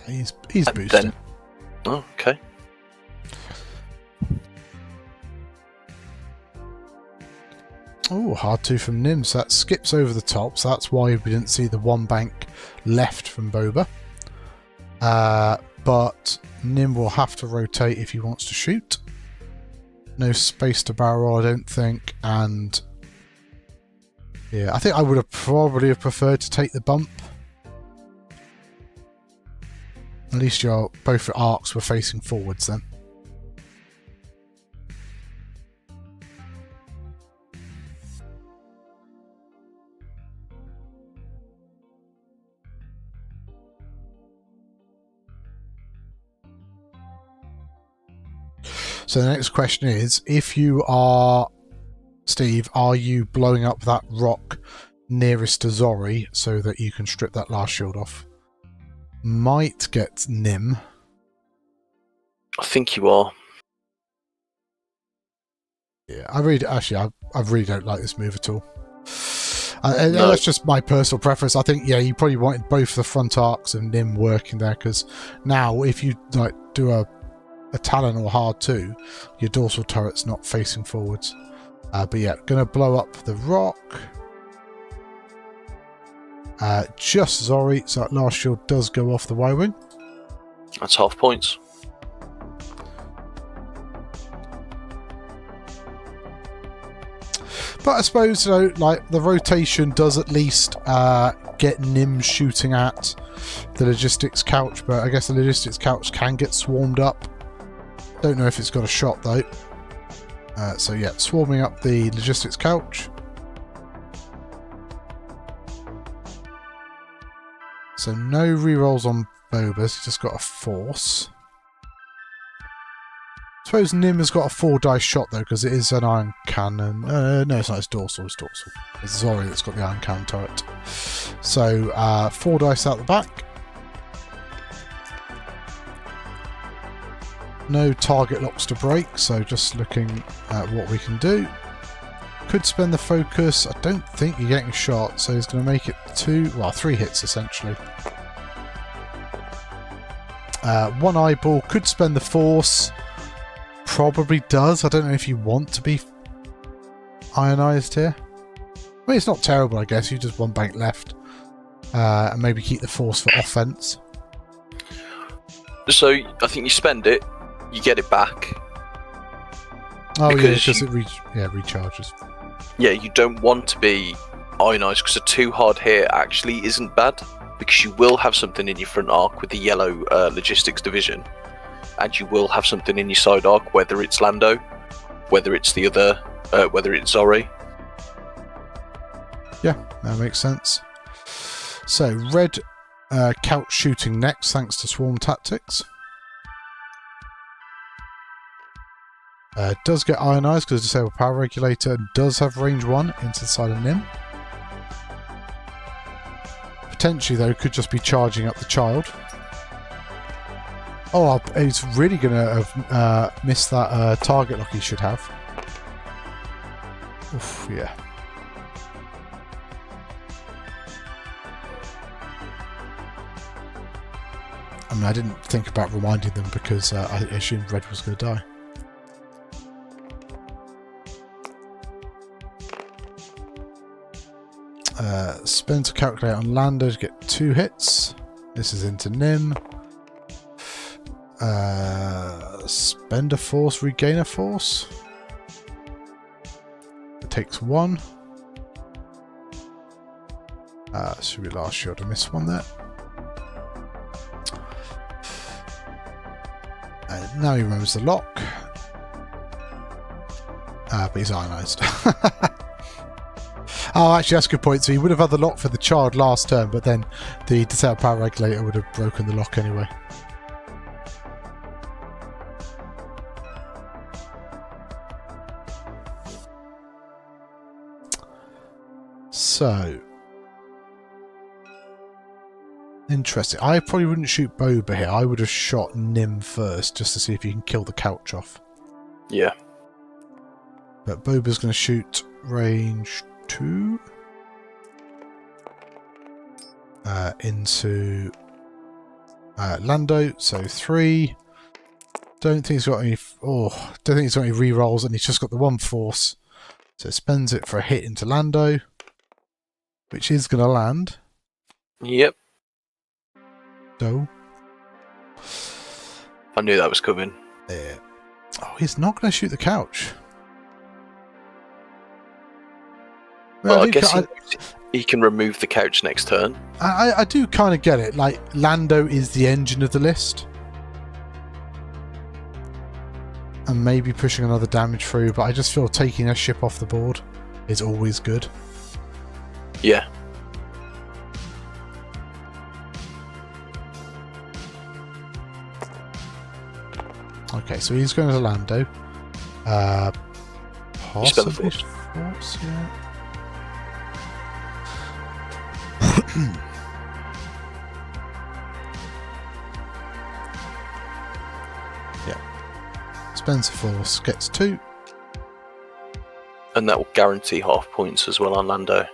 He's And boosted. then, oh, okay. Oh, hard 2 from Nim, so that skips over the top, so that's why we didn't see the 1 bank left from Boba. But Nim will have to rotate if he wants to shoot. No space to barrel, I don't think, and yeah, I think I would have probably preferred to take the bump At least both your arcs were facing forwards then. So the next question is, if you are Steve, are you blowing up that rock nearest to Zori so that you can strip that last shield off? Might get Nim. I think you are. Yeah, I really don't like this move at all. No. That's just my personal preference. I think, yeah, you probably wanted both the front arcs and Nim working there, because now if you like do a Talon or Hard 2, your dorsal turret's not facing forwards. But yeah, gonna blow up the rock. Just Zori, so that last shield does go off the Y-Wing. That's half points. But I suppose, you know, like the rotation does at least get Nim shooting at the logistics couch, but I guess the logistics couch can get swarmed up. Don't know if it's got a shot though. So yeah, swarming up the logistics couch. So no rerolls on Boba's, he's just got a force. I suppose Nim has got a 4 dice shot though, because it is an iron cannon. No, it's not, it's dorsal, it's dorsal. It's Zori that's got the iron cannon turret. So 4 dice out the back. No target locks to break, so just looking at what we can do. Could spend the focus. I don't think you're getting shot, so he's going to make it 3 hits essentially. 1 eyeball. Could spend the force. Probably does. I don't know if you want to be ionized here. I mean, it's not terrible, I guess. You just 1 bank left. And maybe keep the force for offense. So I think you spend it, you get it back. Oh yeah, because it recharges. Yeah, you don't want to be ionized, because a 2 hard hit actually isn't bad, because you will have something in your front arc with the yellow logistics division, and you will have something in your side arc, whether it's Lando, whether it's the other, whether it's Zori. Yeah, that makes sense. So red couch shooting next, thanks to swarm tactics. Does get ionized because disabled power regulator, does have range 1 into the side of Nim. Potentially though, could just be charging up the child. Oh, he's really going to have missed that target lock he should have. Oof, yeah. I mean, I didn't think about reminding them because I assumed red was going to die. Spend to calculate on Lando to get 2 hits. This is into Nim. Spend a force, regain a force. It takes 1. Should be last shield. I missed 1 there. Now he remembers the lock. But he's ionized. Oh, actually, that's a good point. So he would have had the lock for the child last turn, but then the disabled power regulator would have broken the lock anyway. So, interesting. I probably wouldn't shoot Boba here. I would have shot Nim first, just to see if you can kill the couch off. Yeah. But Boba's going to shoot range 2 into Lando, so 3. Don't think he's got any. Don't think he's got any re-rolls, and he's just got the 1 force, so spends it for a hit into Lando, which is going to land. Yep. So I knew that was coming. Yeah. Oh, he's not going to shoot the couch. Well, I guess he can remove the couch next turn. I do kind of get it. Like, Lando is the engine of the list. And maybe pushing another damage through, but I just feel taking a ship off the board is always good. Yeah. Okay, so he's going to Lando. Possibly Force, yeah. Yeah. Spends a Force, gets 2. And that will guarantee half points as well on Lando.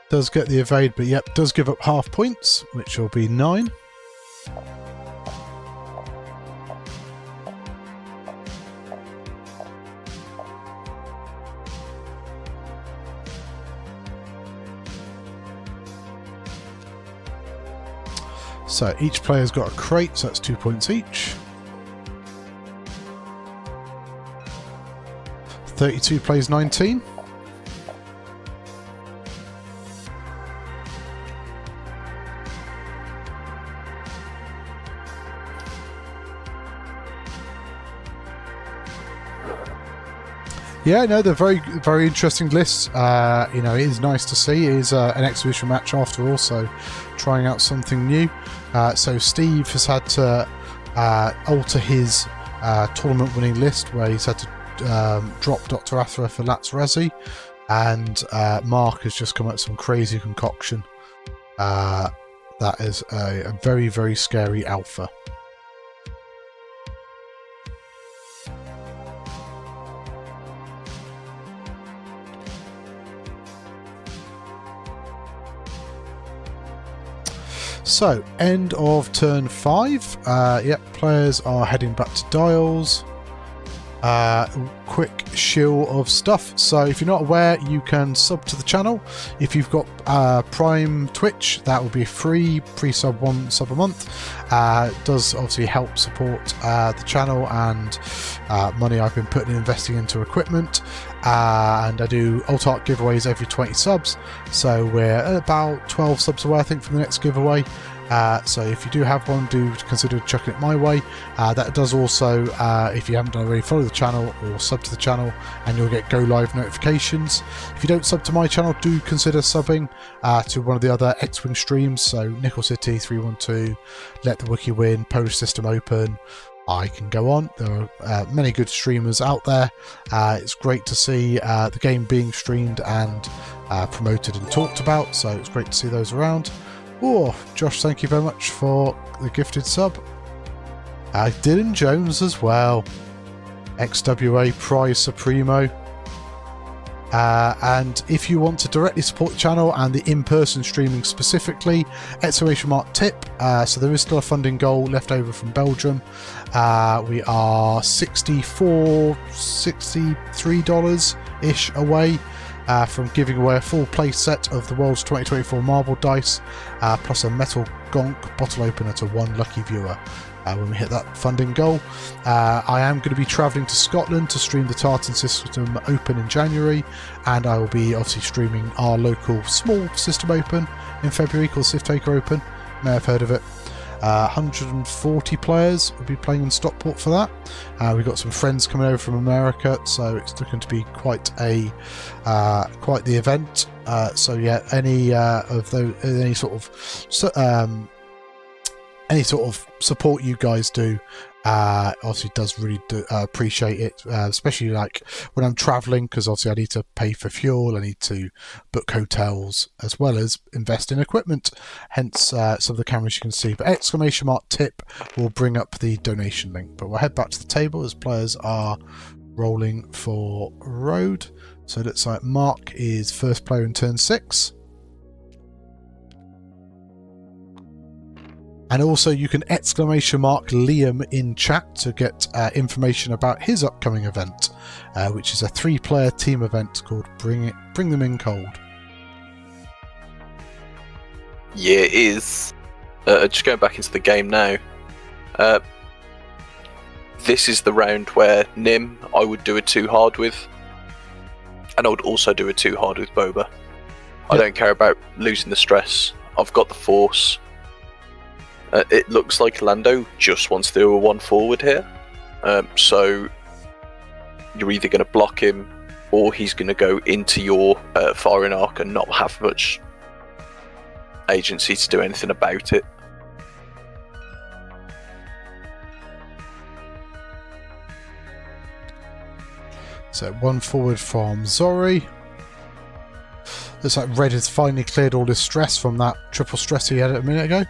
Does get the evade, but yep, does give up half points, which will be 9. So each player's got a crate, so that's 2 points each. 32 plays 19. Yeah, no, they're very, very interesting lists. You know, it is nice to see. It is an exhibition match after all, so trying out something new. So Steve has had to alter his tournament-winning list, where he's had to drop Dr. Athra for Lats Resi, and Mark has just come up with some crazy concoction. That is a very, very scary alpha. So, end of turn 5. Yep, players are heading back to dials. Quick shill of stuff. So, if you're not aware, you can sub to the channel. If you've got Prime Twitch, that will be free sub, 1 sub a month. Does obviously help support the channel and money I've been putting investing into equipment. And I do alt art giveaways every 20 subs, so we're at about 12 subs away I think from the next giveaway. So if you do have one, do consider chucking it my way. That does also, if you haven't done already, follow the channel or sub to the channel and you'll get go live notifications. If you don't sub to my channel, do consider subbing to one of the other X-Wing streams, so Nickel City 312, Let the Wiki Win, Polish System Open. I can go on. There are many good streamers out there. It's great to see the game being streamed and promoted and talked about, so it's great to see those around. Oh, Josh, thank you very much for the gifted sub. Dylan Jones as well. XWA Prize Supremo. And if you want to directly support the channel and the in-person streaming specifically, !tip. So there is still a funding goal left over from Belgium. We are $63-ish away from giving away a full play set of the World's 2024 Marble Dice, plus a Metal Gonk bottle opener to one lucky viewer. When we hit that funding goal. I am going to be travelling to Scotland to stream the Tartan System Open in January, and I will be obviously streaming our local small System Open in February called Sith Taker Open. You may have heard of it. 140 players will be playing in Stockport for that. We've got some friends coming over from America, so it's looking to be quite the event. So yeah, any sort of support you guys do obviously does really appreciate it, especially like when I'm traveling, because obviously I need to pay for fuel, I need to book hotels as well as invest in equipment, hence some of the cameras you can see. But !tip will bring up the donation link. But we'll head back to the table as players are rolling for road. So it looks like Mark is first player in turn 6. And also you can ! Liam in chat to get information about his upcoming event, which is a 3-player team event called Bring Them In Cold. Yeah, it is. Just going back into the game now. This is the round where Nim I would do a 2 hard with. And I would also do a 2 hard with Boba. I don't care about losing the stress. I've got the force. It looks like Lando just wants to do a 1 forward here. So you're either going to block him or he's going to go into your firing arc and not have much agency to do anything about it. So 1 forward from Zori. Looks like Red has finally cleared all his stress from that triple stress he had a minute ago.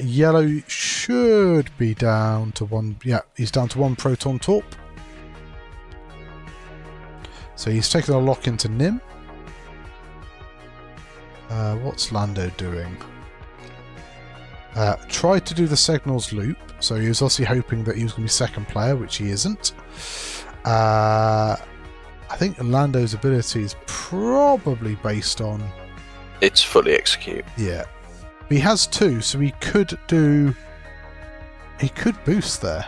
Yellow should be down to 1. Yeah, he's down to 1 proton torp. So he's taken a lock into Nim. What's Lando doing? Tried to do the signals loop, so he was obviously hoping that he was going to be second player, which he isn't. I think Lando's ability is probably based on... It's fully execute. Yeah. But he has 2, so he could do... He could boost there.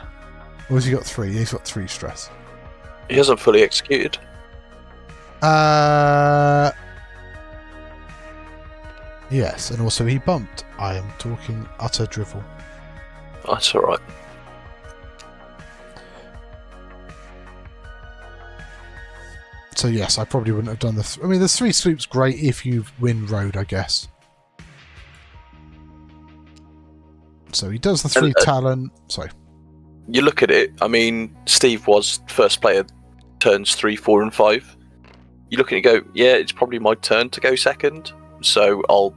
Or has he got 3? He's got 3 stress. He hasn't fully executed. Yes, and also he bumped. I am talking utter drivel. That's alright. So yes, I probably wouldn't have done the... I mean, the 3 sloop's great if you win road, I guess. So he does the 3 Talon... Sorry. You look at it, I mean, Steve was first player turns 3, 4 and 5. You look at it and go, yeah, it's probably my turn to go second, so I'll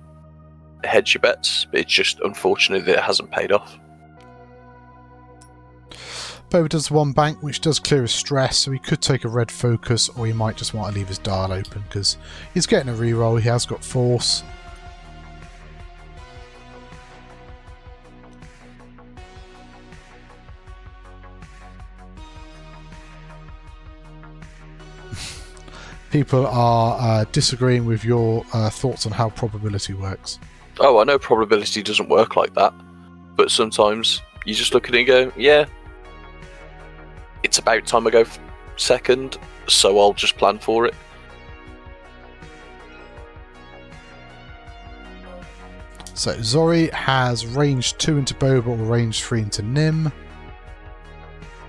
hedge your bets, but it's just unfortunate that it hasn't paid off. Boba does 1 bank, which does clear his stress, so he could take a red focus, or he might just want to leave his dial open, because he's getting a reroll, he has got force. People are disagreeing with your thoughts on how probability works. Oh, I know probability doesn't work like that, but sometimes you just look at it and go, yeah, it's about time I go second, so I'll just plan for it. So Zori has range 2 into Boba or range 3 into Nim.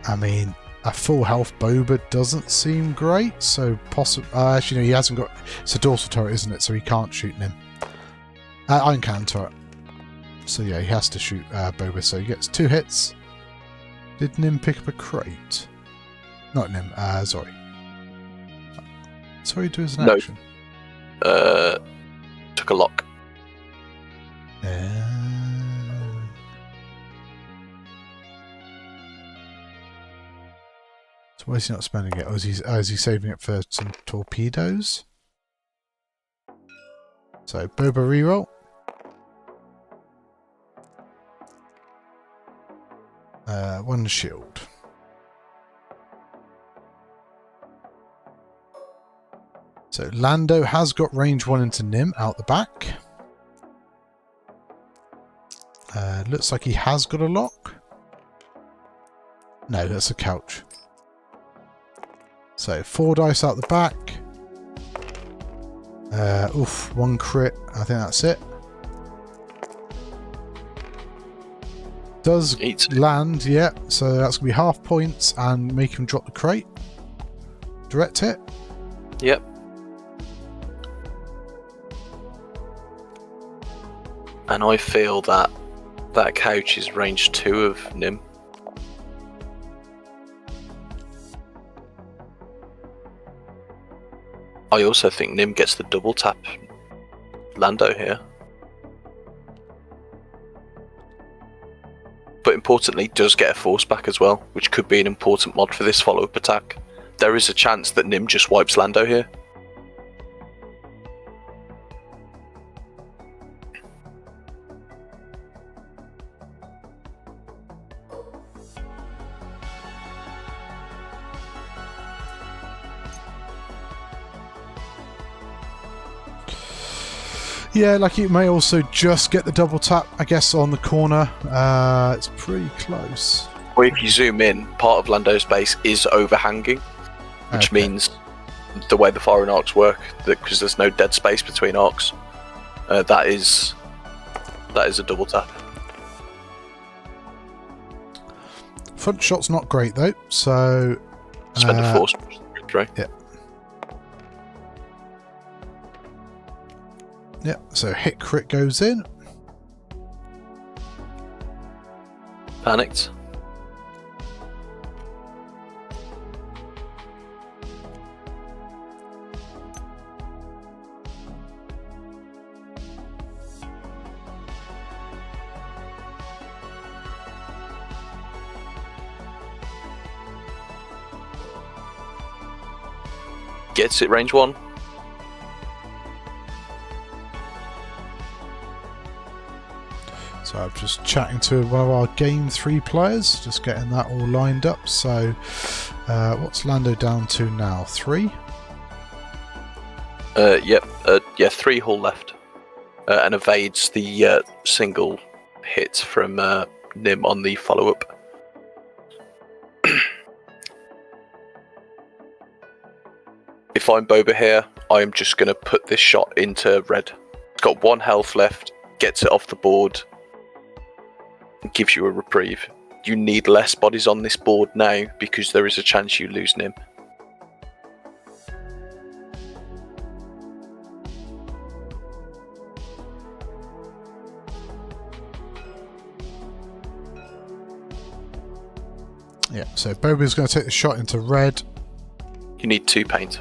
I mean, a full health Boba doesn't seem great, so possibly... actually, no, he hasn't got... It's a dorsal turret, isn't it? So he can't shoot Nim. Iron cannon turret. So yeah, he has to shoot Boba, so he gets 2 hits. Did Nim pick up a crate? Not Nim, Zori. Zori do as an action? Took a lock. So why is he not spending it? Or is he saving it for some torpedoes? So Boba reroll. One shield. So Lando has got range 1 into Nim out the back. Looks like he has got a lock. No, that's a couch. So 4 dice out the back. Oof, 1 crit. I think that's it. Does land, yeah. So that's going to be half points and make him drop the crate. Direct hit. Yep. And I feel that that couch is range 2 of Nim. I also think Nim gets the double tap Lando here. But importantly, does get a force back as well, which could be an important mod for this follow-up attack. There is a chance that Nim just wipes Lando here. Yeah, like it may also just get the double tap, I guess, on the corner. It's pretty close. Or if you zoom in, part of Lando's base is overhanging, which means the way the firing arcs work, because there's no dead space between arcs. That is a double tap. Front shot's not great though, so Spend a force through. Yeah. Yeah, so hit crit goes in. Panicked. Gets it range 1. So I'm just chatting to one of our game 3 players, just getting that all lined up. So what's Lando down to now? 3? Yep. 3 hull left. And evades the single hit from Nim on the follow-up. If I'm Boba here, I am just going to put this shot into red. It's got 1 health left, gets it off the board, and gives you a reprieve. You need less bodies on this board now because there is a chance you lose Nim. Yeah, so Boba's going to take the shot into red. You need 2 paint.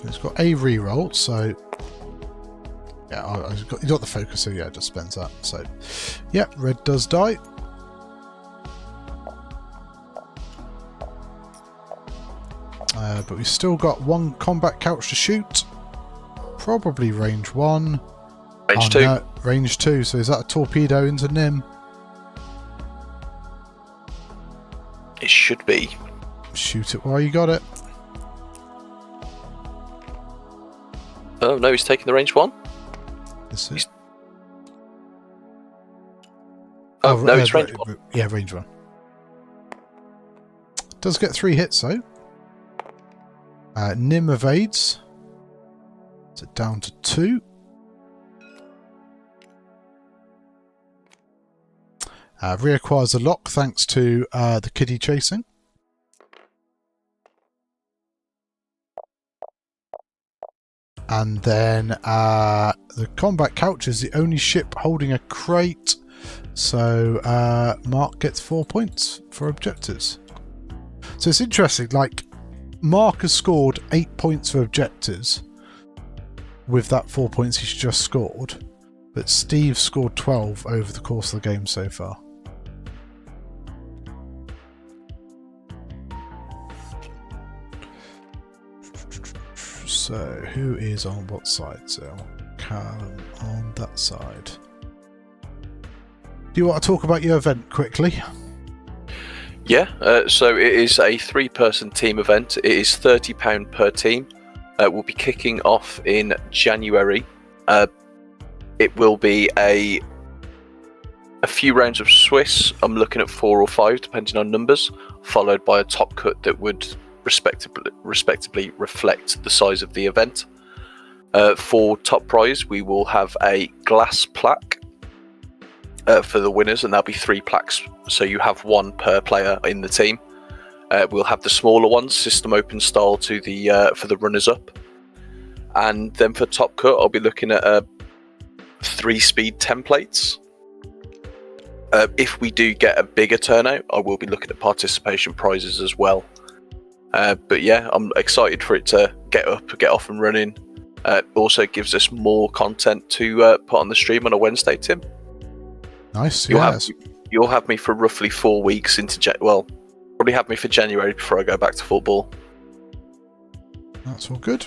It's got a reroll, so yeah, he's got the focus, so yeah, it just spends that. So yeah, red does die. But we've still got 1 combat couch to shoot. Probably range 1. Range 2. No, range 2. So is that a torpedo into Nim? It should be. Shoot it while you got it. Oh no, he's taking the range 1. This is. Oh no, it's range 1. Yeah, range 1. Does get 3 hits though. Nim evades. So down to 2. Reacquires the lock thanks to the kiddie chasing. And then the combat couch is the only ship holding a crate. So Mark gets 4 points for objectives. So it's interesting, like Mark has scored 8 points for objectives with that 4 points he's just scored. But Steve scored 12 over the course of the game so far. So, who is on what side? So, Callum on that side. Do you want to talk about your event quickly? Yeah, so it is a 3-person team event. It is £30 per team. We'll be kicking off in January. It will be a few rounds of Swiss. I'm looking at 4 or 5, depending on numbers, followed by a top cut that would respectively reflect the size of the event. For top prize, we will have a glass plaque for the winners, and there'll be 3 plaques, so you have 1 per player in the team. We'll have the smaller ones, system open style, to the for the runners up, and then for top cut, I'll be looking at 3-speed templates. If we do get a bigger turnout, I will be looking at participation prizes as well. But yeah, I'm excited for it to get off and running. Also gives us more content to put on the stream on a Wednesday, Tim. Nice, You'll have me for roughly 4 weeks into probably have me for January before I go back to football. That's all good.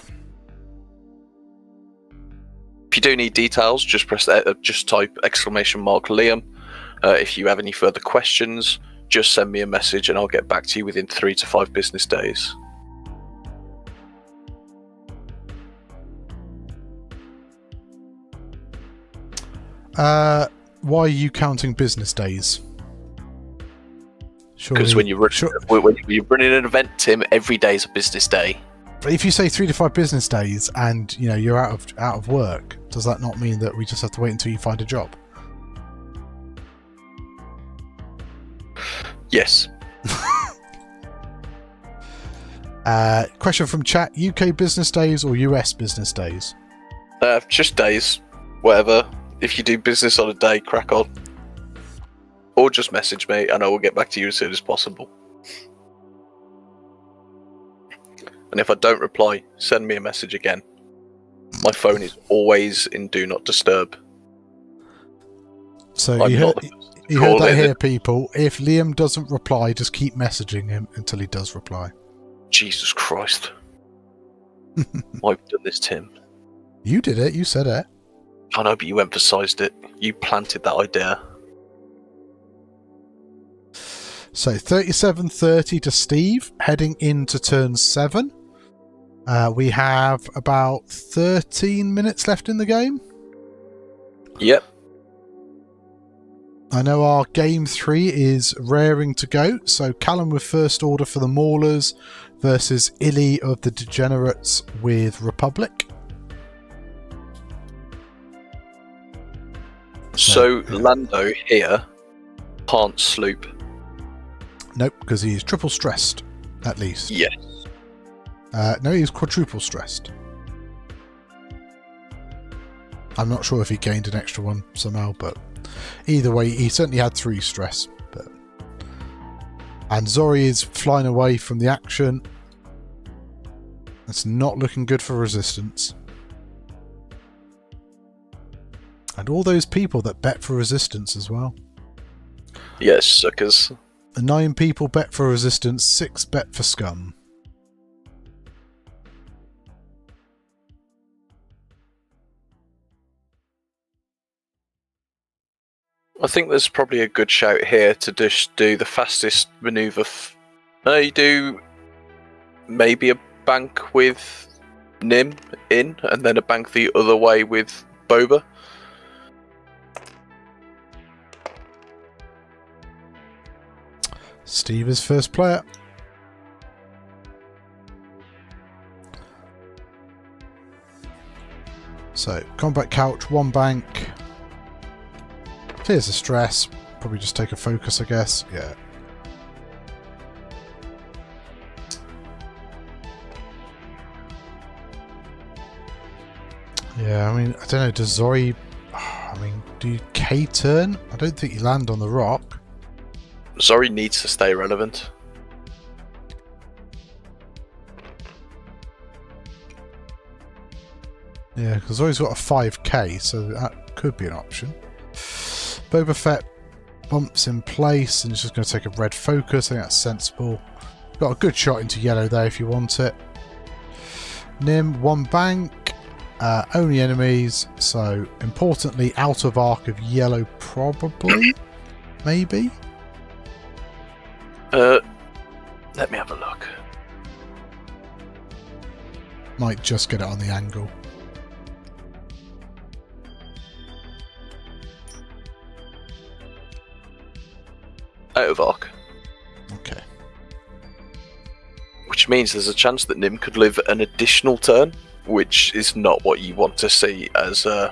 If you do need details, just type !Liam. If you have any further questions, just send me a message and I'll get back to you within 3 to 5 business days. Why are you counting business days? Because when you're running an event, Tim, every day is a business day. But if you say 3 to 5 business days and you're out of work, does that not mean that we just have to wait until you find a job? Yes. Question from chat: UK business days or US business days? Just days, whatever. If you do business on a day, crack on. Or just message me and I will get back to you as soon as possible. And if I don't reply, send me a message again. My phone is always in Do Not Disturb. So you heard that here, people. If Liam doesn't reply, just keep messaging him until he does reply. Jesus Christ. I've done this, Tim. You did it. You said it. I know, but you emphasised it. You planted that idea. So 37-30 to Steve, heading into turn 7. We have about 13 minutes left in the game. Yep. I know our game 3 is raring to go. So Callum with First Order for the Maulers versus Illy of the Degenerates with Republic. So Lando here can't sloop. Nope, because he's triple stressed, at least. Yes. No, he's quadruple stressed. I'm not sure if he gained an extra one somehow, but either way, he certainly had 3 stress. And Zori is flying away from the action. That's not looking good for Resistance. And all those people that bet for Resistance as well. Yes, suckers. 9 people bet for Resistance, 6 bet for Scum. I think there's probably a good shout here to just do the fastest manoeuvre. You do maybe a bank with Nim in, and then a bank the other way with Boba. Steve is first player. So, combat couch, 1 bank. Clears the stress. Probably just take a focus, I guess. Yeah. Yeah, I mean, I don't know. Does Zori... I mean, do you K-turn? I don't think you land on the rock. Zori needs to stay relevant. Yeah, because Zori's got a 5k, so that could be an option. Boba Fett bumps in place and is just going to take a red focus. I think that's sensible. Got a good shot into yellow there if you want it. Nim, 1 bank. Only enemies, so importantly, out of arc of yellow, probably? Maybe? Let me have a look. Might just get it on the angle. Out of arc. Okay. Which means there's a chance that Nim could live an additional turn, which is not what you want to see as the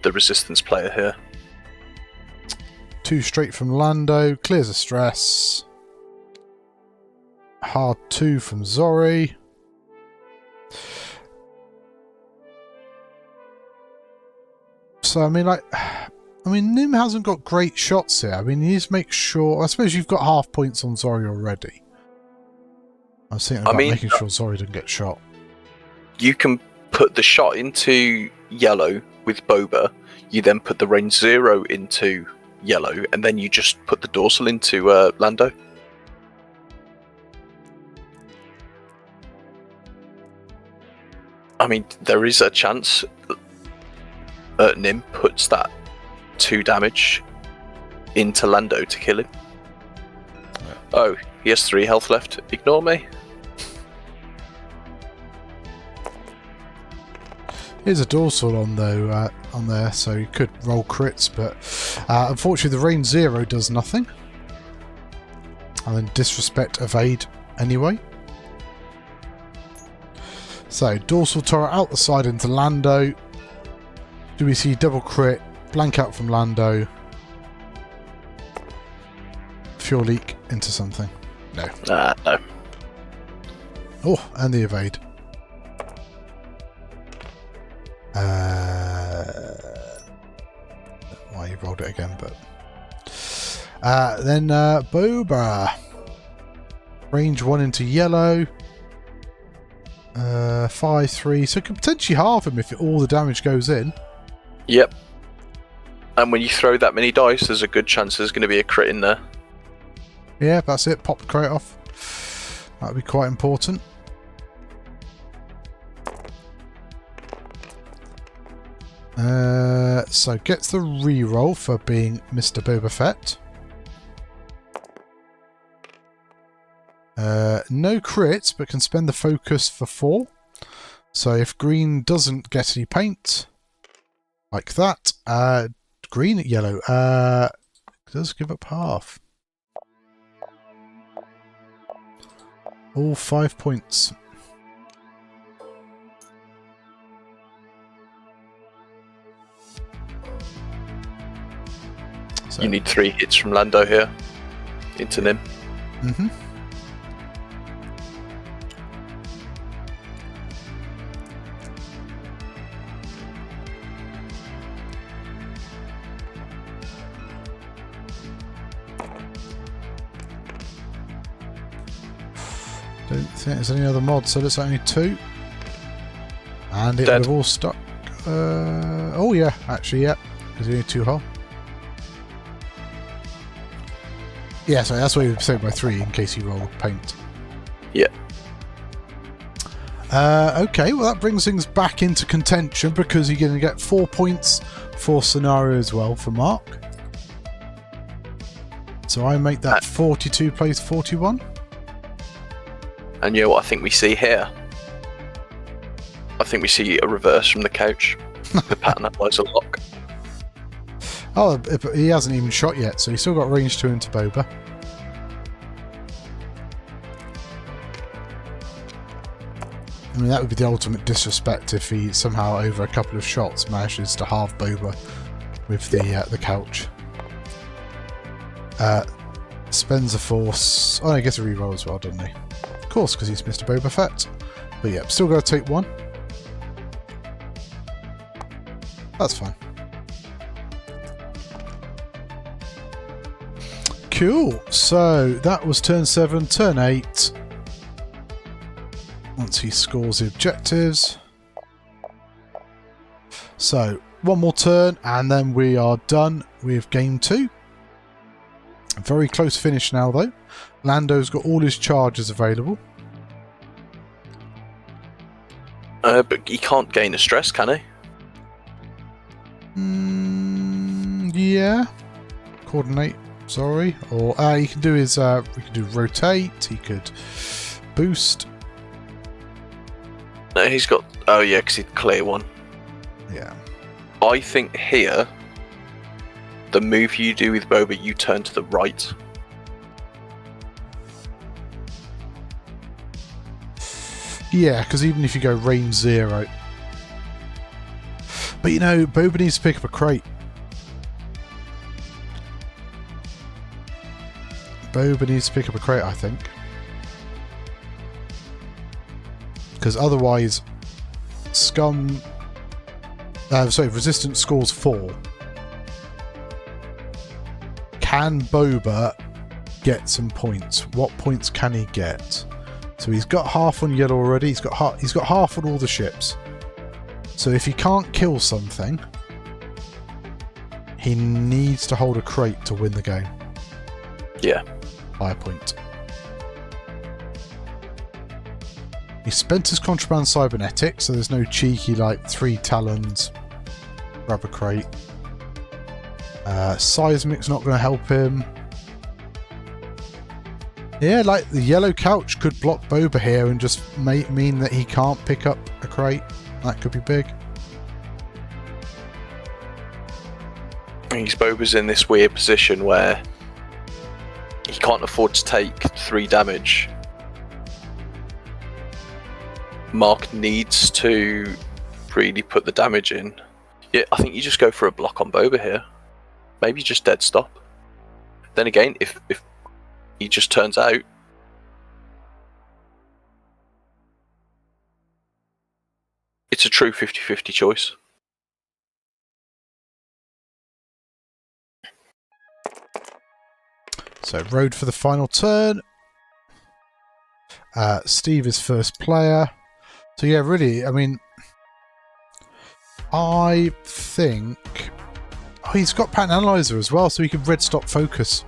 Resistance player here. 2 straight from Lando, clears the stress. Hard 2 from Zori. So, I mean, Nim hasn't got great shots here. I mean, he needs to make sure... I suppose you've got half points on Zori already. I was thinking about making sure Zori didn't get shot. You can put the shot into yellow with Boba. You then put the range 0 into yellow, and then you just put the dorsal into Lando. I mean, there is a chance Nim puts that 2 damage into Lando to kill him. Oh, he has 3 health left. Ignore me. Here's a dorsal on there, so you could roll crits, but unfortunately the range 0 does nothing. And then disrespect, evade anyway. So, dorsal turret out the side into Lando. Do we see double crit, blank out from Lando, fuel leak into something? No. No. Oh, and the evade. Why you rolled it again, but... then Boba. Range 1 into yellow. 5-3, so it could potentially halve him if all the damage goes in. Yep. And when you throw that many dice, there's a good chance there's going to be a crit in there. Yeah, that's it. Pop the crate off. That would be quite important. So gets the reroll for being Mr. Boba Fett. No crits, but can spend the focus for 4. So if green doesn't get any paint, like that, green at yellow does give up half. All 5 points. So, you need 3 hits from Lando here into Nim. Mm-hmm. Don't think there's any other mods, so there's only 2. And it would have all stuck. Oh yeah, actually, yeah. There's only 2 hull. Yeah, so that's why you saved by 3 in case you roll paint. Yeah. Okay, well that brings things back into contention because you're going to get 4 points for scenario as well for Mark. So I make that 42 plays 41. And you know what I think we see here? I think we see a reverse from the couch. The pattern applies a lock. Oh, he hasn't even shot yet, so he's still got range 2 into Boba. I mean, that would be the ultimate disrespect if he somehow, over a couple of shots, manages to halve Boba with the couch. Spends a force. Oh, I guess a reroll as well, doesn't he? Of course, because he's Mr. Boba Fett. But yeah, still got to take 1. That's fine. Cool. So that was turn 7, turn 8. Once he scores the objectives. So 1 more turn and then we are done with game 2. Very close finish now though. Lando's got all his charges available. But he can't gain a stress, can he? Yeah. Coordinate. Sorry. Or he can do his. We can do rotate. He could boost. No, he's got. Oh yeah, because he'd clear 1. Yeah. I think here, the move you do with Boba, you turn to the right. Yeah, because even if you go range 0. But you know, Boba needs to pick up a crate. Boba needs to pick up a crate, I think. Because otherwise, Scum... Resistance scores 4. Can Boba get some points? What points can he get? So he's got half on yellow already. He's got half on all the ships. So if he can't kill something, he needs to hold a crate to win the game. Yeah. By a point. He spent his contraband cybernetics, so there's no cheeky like 3 talons, grab a crate. Seismic's not going to help him. Yeah, like the yellow couch could block Boba here and just mean that he can't pick up a crate. That could be big. Boba's in this weird position where he can't afford to take 3 damage. Mark needs to really put the damage in. Yeah, I think you just go for a block on Boba here. Maybe just dead stop. Then again, if he just turns out, it's a true 50-50 choice. So road for the final turn. Steve is first player. So yeah, really, I mean, I think... Oh, he's got pattern analyzer as well, so he can red stop focus.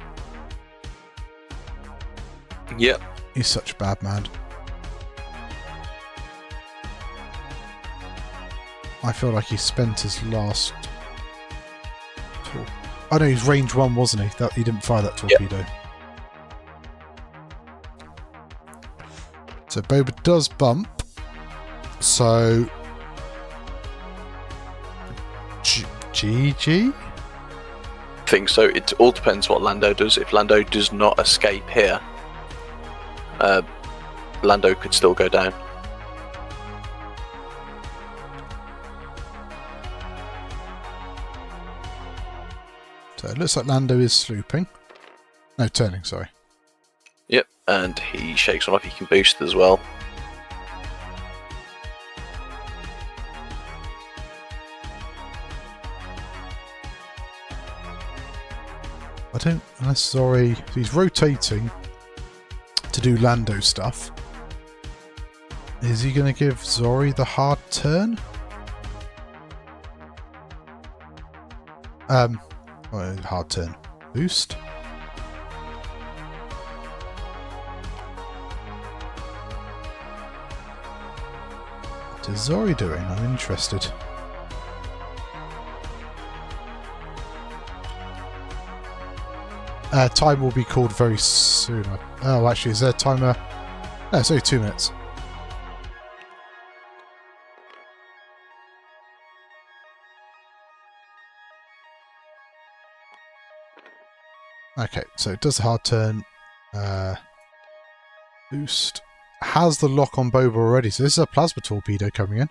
Yep. He's such a bad man. I feel like he spent his last... Oh no, he's range 1, wasn't he? He didn't fire that torpedo. Yep. So Boba does bump. So... GG? I think so. It all depends what Lando does. If Lando does not escape here, Lando could still go down. So it looks like Lando is slooping. No, turning, sorry. Yep, and he shakes one off. He can boost as well. I don't... Unless Zori... He's rotating to do Lando stuff. Is he going to give Zori the hard turn? Hard turn. Boost. What is Zori doing? I'm interested. Time will be called very soon. Oh, actually, is there a timer? No, it's only 2 minutes. Okay, so it does a hard turn. Boost. Has the lock on Boba already, so this is a plasma torpedo coming in.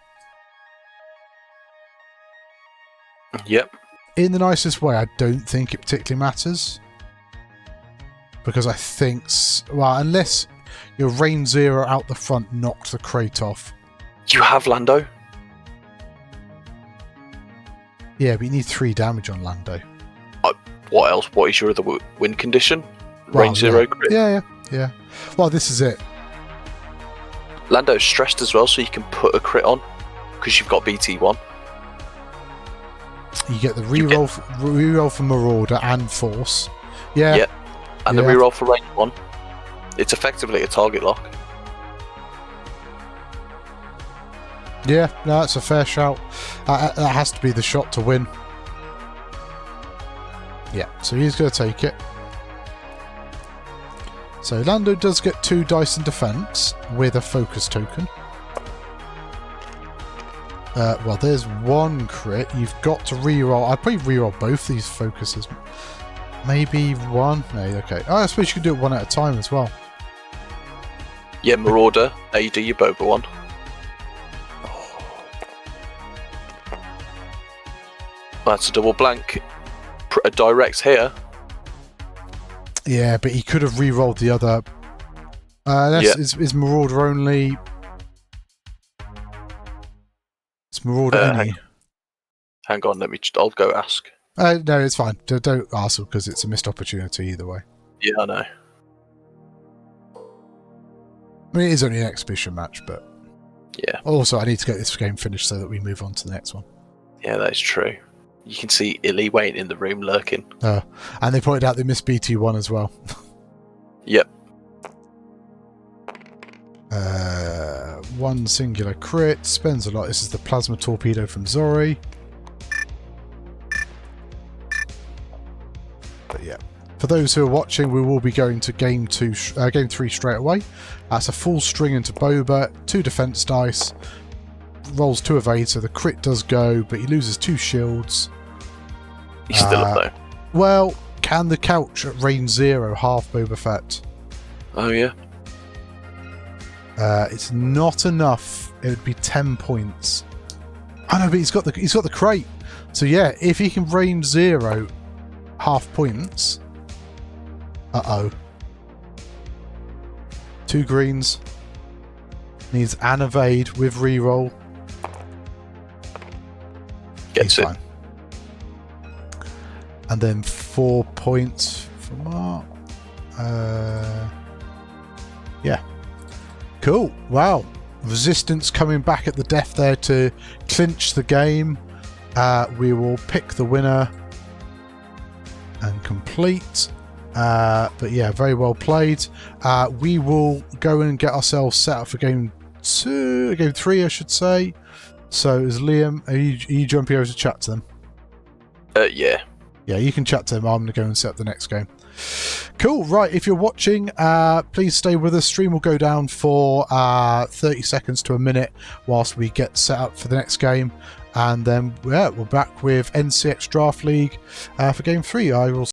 Yep. In the nicest way, I don't think it particularly matters. Because I think... Well, unless your range 0 out the front knocked the crate off. You have Lando? Yeah, but you need 3 damage on Lando. What else? What is your other win condition? Well, Range 0 crit? Yeah. Well, this is it. Lando's stressed as well, so you can put a crit on. Because you've got BT1. You get the reroll for Marauder and Force. Yeah. Yep. And the reroll for range 1. It's effectively a target lock. Yeah, no, that's a fair shout. That has to be the shot to win. Yeah, so he's going to take it. So Lando does get 2 dice in defense with a focus token. Well, there's 1 crit. You've got to reroll. I'd probably reroll both these focuses. Maybe 1? No, okay. Oh, I suppose you could do it 1 at a time as well. Yeah, Marauder, AD your Boba 1. That's a double blank. A direct here. Yeah, but he could have re-rolled the other. Is Marauder only? It's Marauder only. Hang on, I'll go ask. No, it's fine. Don't ask because it's a missed opportunity either way. Yeah, I know. I mean, it is only an exhibition match, but yeah. Also, I need to get this game finished so that we move on to the next one. Yeah, that is true. You can see Illy waiting in the room lurking. And they pointed out they missed BT1 as well. Yep. 1 singular crit. Spends a lot. This is the plasma torpedo from Zori. But yeah. For those who are watching, we will be going to game 3 straight away. That's a full string into Boba, 2 defense dice, rolls 2 evade, so the crit does go, but he loses 2 shields. He's still up though. Well, Can the couch at range 0 half Boba Fett? Oh yeah. It's not enough. It would be 10 points. I know, but he's got the crate. So yeah, if he can range 0 half points. Uh-oh. 2 greens. Needs an evade with reroll. Gets it. Fine. And then 4 points for Mark. Yeah. Cool. Wow. Resistance coming back at the death there to clinch the game. We will pick the winner and complete. But yeah, very well played. We will go and get ourselves set up for game 3, I should say. So is Liam, are you jumping over to chat to them? Yeah. Yeah, you can chat to them. I'm going to go and set up the next game. Cool. Right, if you're watching, please stay with us. Stream will go down for 30 seconds to a minute whilst we get set up for the next game. And then, yeah, we're back with NCX Draft League for game 3. I will